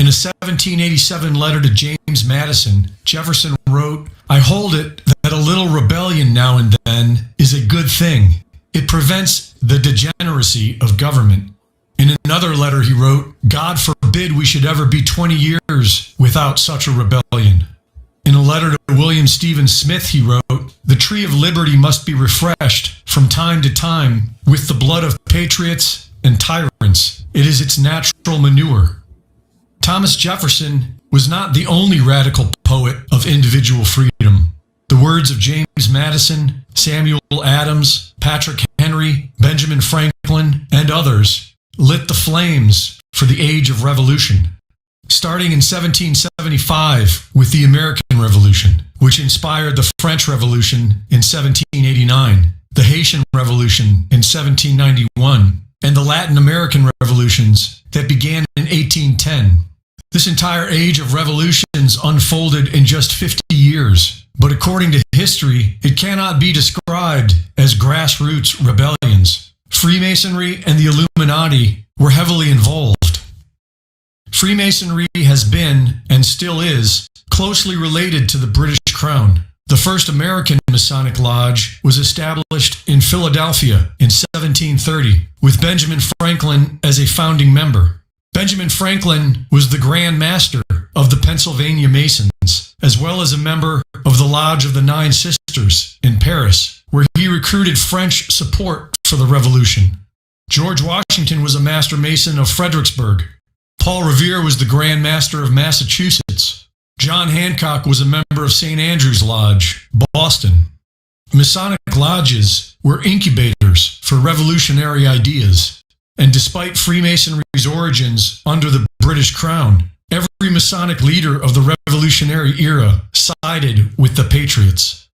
S: In a 1787 letter to James Madison, Jefferson wrote, "I hold it that a little rebellion now and then is a good thing. It prevents the degeneracy of government." In another letter he wrote, "God forbid we should ever be 20 years without such a rebellion." In a letter to William Stephen Smith he wrote, "The tree of liberty must be refreshed from time to time with the blood of patriots and tyrants. It is its natural manure." Thomas Jefferson was not the only radical poet of individual freedom. The words of James Madison, Samuel Adams, Patrick Henry, Benjamin Franklin, and others lit the flames for the age of revolution. Starting in 1775 with the American Revolution, which inspired the French Revolution in 1789, the Haitian Revolution in 1791, and the Latin American revolutions that began in 1810. This entire age of revolutions unfolded in just 50 years, but according to history, it cannot be described as grassroots rebellions. Freemasonry and the Illuminati were heavily involved. Freemasonry has been, and still is, closely related to the British Crown. The first American Masonic Lodge was established in Philadelphia in 1730, with Benjamin Franklin as a founding member. Benjamin Franklin was the Grand Master of the Pennsylvania Masons, as well as a member of the Lodge of the Nine Sisters in Paris, where he recruited French support for the Revolution. George Washington was a Master Mason of Fredericksburg. Paul Revere was the Grand Master of Massachusetts. John Hancock was a member of St. Andrew's Lodge, Boston. Masonic lodges were incubators for revolutionary ideas. And despite Freemasonry's origins under the British Crown, every Masonic leader of the Revolutionary era sided with the Patriots.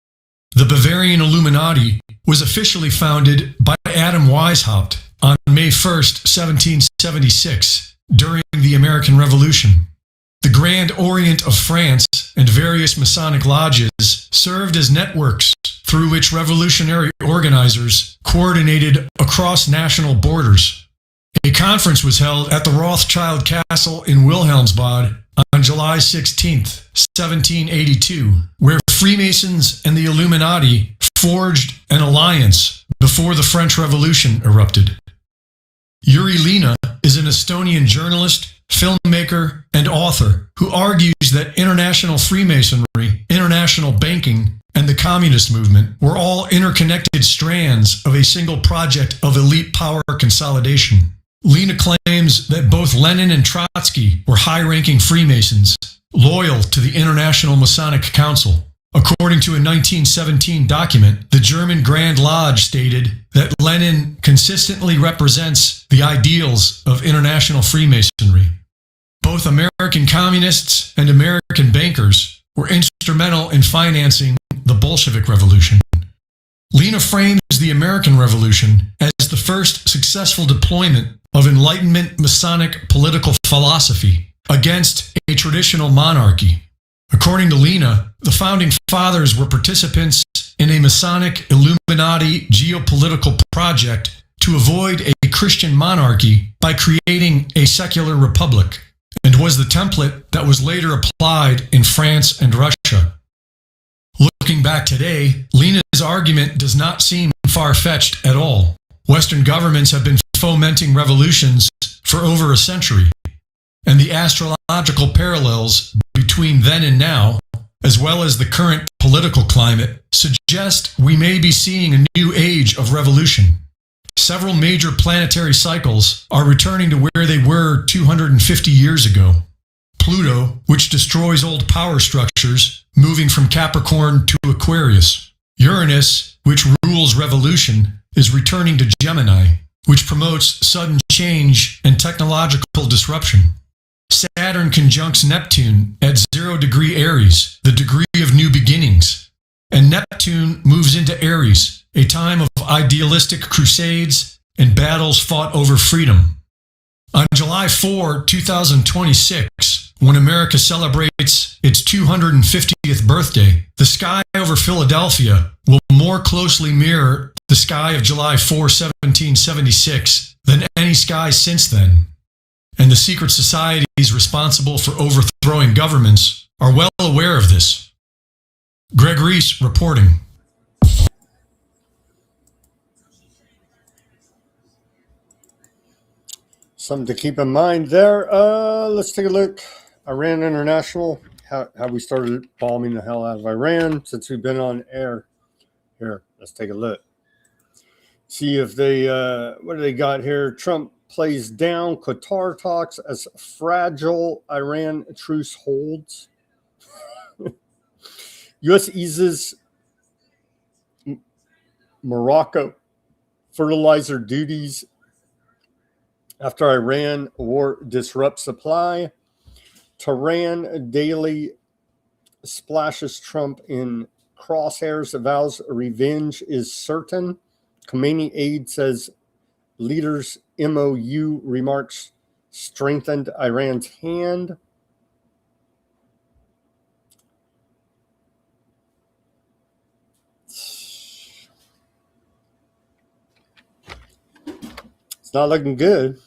S: The Bavarian Illuminati was officially founded by Adam Weishaupt on May 1st, 1776, during the American Revolution. The Grand Orient of France and various Masonic lodges served as networks through which revolutionary organizers coordinated across national borders. A conference was held at the Rothschild Castle in Wilhelmsbad on July 16, 1782, where Freemasons and the Illuminati forged an alliance before the French Revolution erupted. Yuri Lina is an Estonian journalist, filmmaker, and author who argues that international Freemasonry, international banking, and the communist movement were all interconnected strands of a single project of elite power consolidation. Lina claims that both Lenin and Trotsky were high-ranking Freemasons, loyal to the International Masonic Council. According to a 1917 document, the German Grand Lodge stated that Lenin consistently represents the ideals of international Freemasonry. Both American communists and American bankers were instrumental in financing the Bolshevik Revolution. Lina frames the American Revolution as the first successful deployment of Enlightenment Masonic political philosophy against a traditional monarchy. According to Lina, the Founding Fathers were participants in a Masonic Illuminati geopolitical project to avoid a Christian monarchy by creating a secular republic, and was the template that was later applied in France and Russia. Looking back today, Lina's argument does not seem far-fetched at all. Western governments have been fomenting revolutions for over a century, and the astrological parallels between then and now, as well as the current political climate, suggest we may be seeing a new age of revolution. Several major planetary cycles are returning to where they were 250 years ago. Pluto, which destroys old power structures, moving from Capricorn to Aquarius. Uranus, which rules revolution, is returning to Gemini, which promotes sudden change and technological disruption. Saturn conjuncts Neptune at 0 degree Aries, the degree of new beginnings. And Neptune moves into Aries, a time of idealistic crusades and battles fought over freedom. On July 4, 2026, when America celebrates its 250th birthday, the sky over Philadelphia will more closely mirror the sky of July 4, 1776 than any sky since then. and the secret societies responsible for overthrowing governments are well aware of this. Greg Reese reporting.
B: Something to keep in mind there. Let's take a look. Iran International, how we started bombing the hell out of Iran since we've been on air. Here, let's take a look. See if they, what do they got here? Trump plays down Qatar talks as fragile Iran truce holds. U.S. eases Morocco fertilizer duties after Iran war disrupts supply. Tehran daily splashes Trump in crosshairs, vows revenge is certain. Khomeini aide says leaders' MOU remarks strengthened Iran's hand. It's not looking good.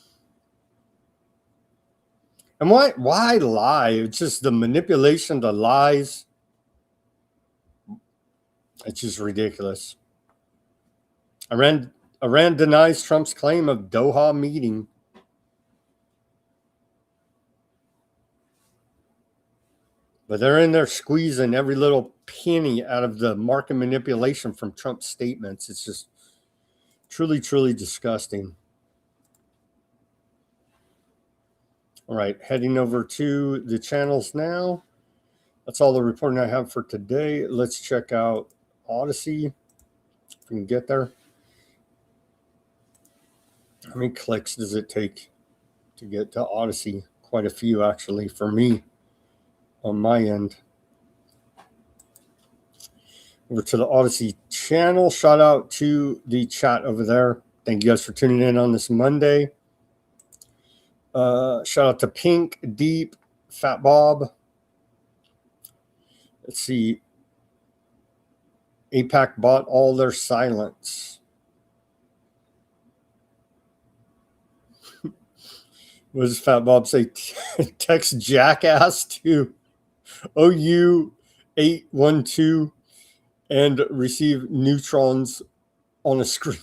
B: And why lie? It's just the manipulation, the lies. It's just ridiculous. Iran denies Trump's claim of Doha meeting. But they're in there squeezing every little penny out of the market manipulation from Trump's statements. It's just truly, truly disgusting. All right, heading over to the channels now. That's all the reporting I have for today. Let's check out Odysee, if we can get there. How many clicks does it take to get to Odysee? Quite a few, actually, for me on my end. Over to the Odysee channel. Shout out to the chat over there. Thank you guys for tuning in on this Monday. Shout out to Pink, Deep, Fat Bob. Let's see. APAC bought all their silence. What does Fat Bob say? Text jackass to OU812 and receive neutrons on a screen.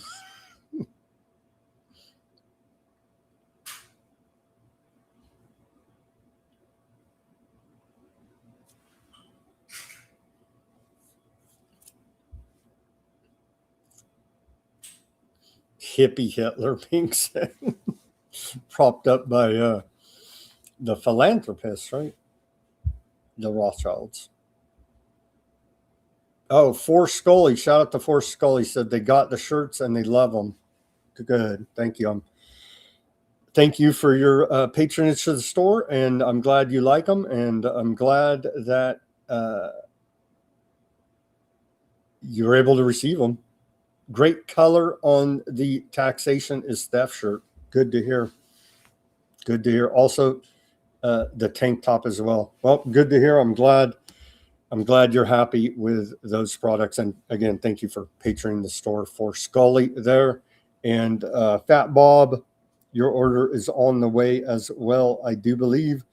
B: Hippie Hitler being said. Propped up by the philanthropists, right? The Rothschilds. Oh, Force Scully. Shout out to Force Scully. Said they got the shirts and they love them. Good. Thank you. Thank you for your patronage to the store, and I'm glad you like them, and I'm glad that you were able to receive them. Great color on the taxation is theft shirt. Good to hear. Good to hear. Also, the tank top as well. Well, good to hear. I'm glad you're happy with those products. And again, thank you for patroning the store for Scully there. And Fat Bob, your order is on the way as well, I do believe.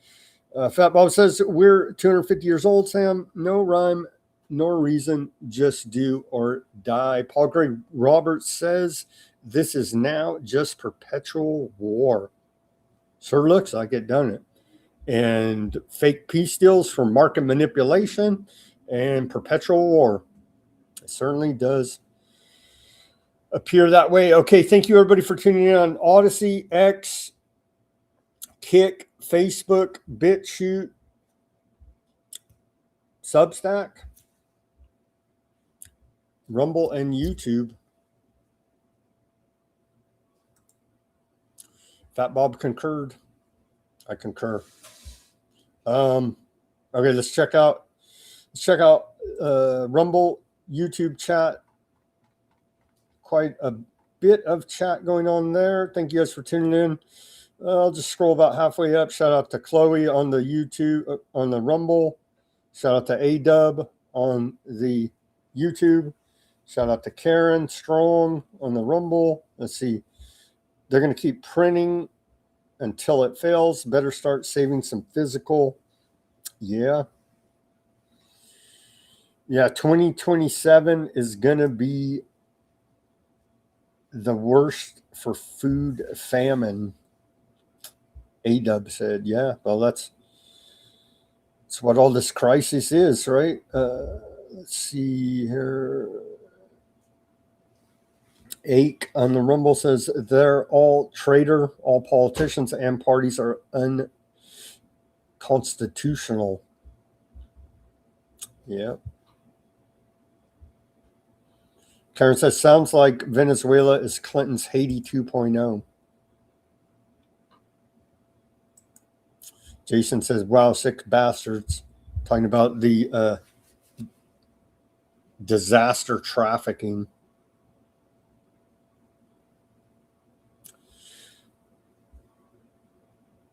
B: Fat Bob says, we're 250 years old, Sam. No rhyme, nor reason, just do or die. Paul Greg Roberts says, this is now just perpetual war. Sure looks like it, doesn't it? And fake peace deals for market manipulation and perpetual war. It certainly does appear that way. Okay, thank you everybody for tuning in on Odysee, X, Kick, Facebook, Bitchute, Substack, Rumble, and YouTube. Fat Bob concurred. I concur. Okay, let's check out Rumble, YouTube chat. Quite a bit of chat going on there. Thank you guys for tuning in. I'll just scroll about halfway up. Shout out to Chloe on the YouTube, on the Rumble. Shout out to A-Dub on the YouTube. Shout out to Karen Strong on the Rumble. Let's see. They're going to keep printing until it fails. Better start saving some physical. Yeah. Yeah, 2027 is going to be the worst for food famine, ADub said. Yeah, well, that's what all this crisis is, right? Let's see here. Ake on the Rumble says they're all traitor. All politicians and parties are unconstitutional. Yeah. Karen says, sounds like Venezuela is Clinton's Haiti 2.0. Jason says, wow, sick bastards. Talking about the disaster trafficking.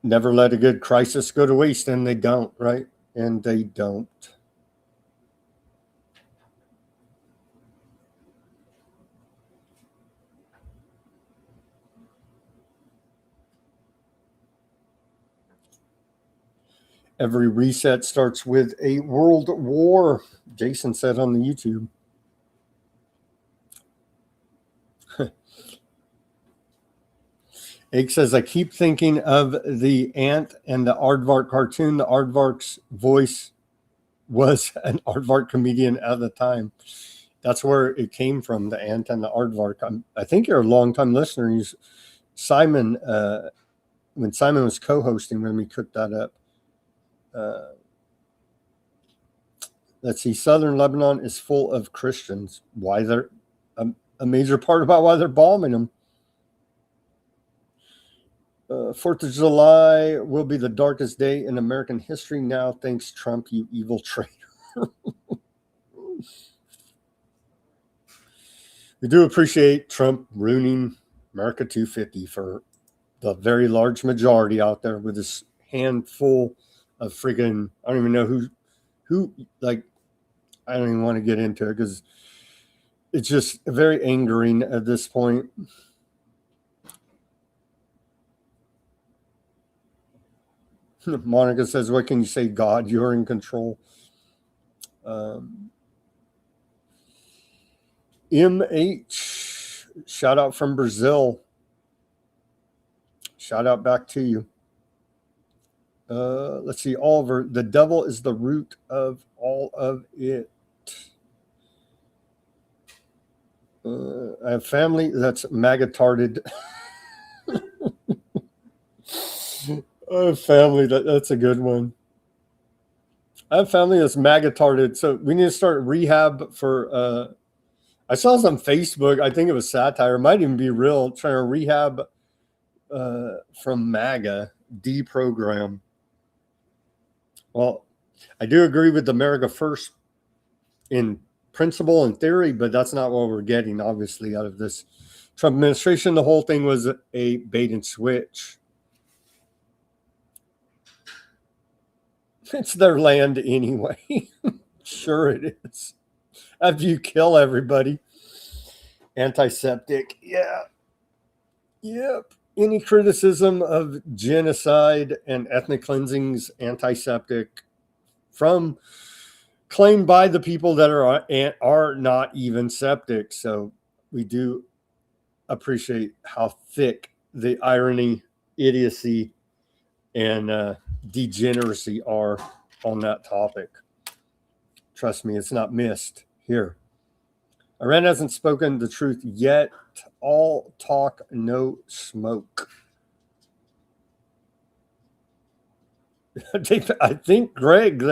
B: Never let a good crisis go to waste, and they don't, right? And they don't. Every reset starts with a world war, Jason said on the YouTube. Ake says, I keep thinking of the ant and the Aardvark cartoon. The Aardvark's voice was an Aardvark comedian at the time. That's where it came from, the ant and the Aardvark. I think you're a long-time listener. He's Simon, when Simon was co-hosting when we cooked that up. Let's see, Southern Lebanon is full of Christians. Why they're a major part about why they're bombing them. 4th of July will be the darkest day in American history now. Thanks, Trump, you evil traitor. We do appreciate Trump ruining America 250 for the very large majority out there with this handful of friggin', I don't even know who like, I don't even want to get into it because it's just very angering at this point. Monica says, what can you say, God? You're in control. MH, shout out from Brazil. Shout out back to you. Let's see, Oliver, the devil is the root of all of it. I have family that's MAGA-tarded. Family, that's a good one. I have family that's MAGA-tarded, so we need to start rehab for, I saw this on Facebook, I think it was satire, it might even be real, trying to rehab from MAGA, deprogram. Well, I do agree with America First in principle and theory, but that's not what we're getting, obviously, out of this Trump administration. The whole thing was a bait and switch. It's their land anyway. Sure it is. After you kill everybody. Antiseptic. Yeah. Yep. Any criticism of genocide and ethnic cleansing's antiseptic from claimed by the people that are not even septic. So we do appreciate how thick the irony, idiocy, and degeneracy are on that topic. Trust me, it's not missed here. Iran hasn't spoken the truth yet. All talk, no smoke. I think, Greg,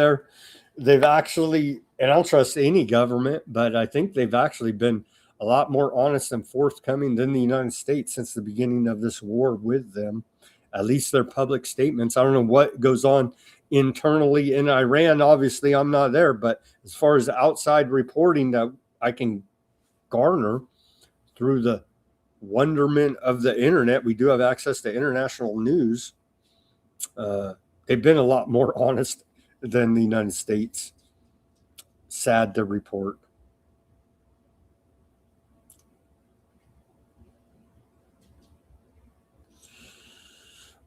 B: they've actually, and I don't trust any government, but I think they've actually been a lot more honest and forthcoming than the United States since the beginning of this war with them. At least their public statements. I don't know what goes on internally in Iran. Obviously, I'm not there, but as far as outside reporting that I can garner through the wonderment of the internet, we do have access to international news. They've been a lot more honest than the United States. Sad to report.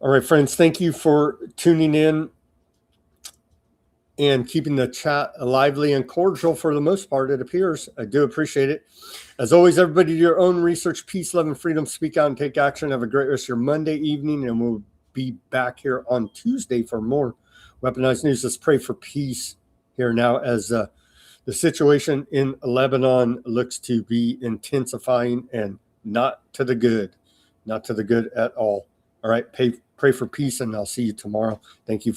B: All right, friends, thank you for tuning in and keeping the chat lively and cordial for the most part, it appears. I do appreciate it. As always, everybody do your own research, peace, love, and freedom. Speak out and take action. Have a great rest of your Monday evening, and we'll be back here on Tuesday for more Weaponized News. Let's pray for peace here now as the situation in Lebanon looks to be intensifying and not to the good at all. All right, pray for peace, and I'll see you tomorrow. Thank you.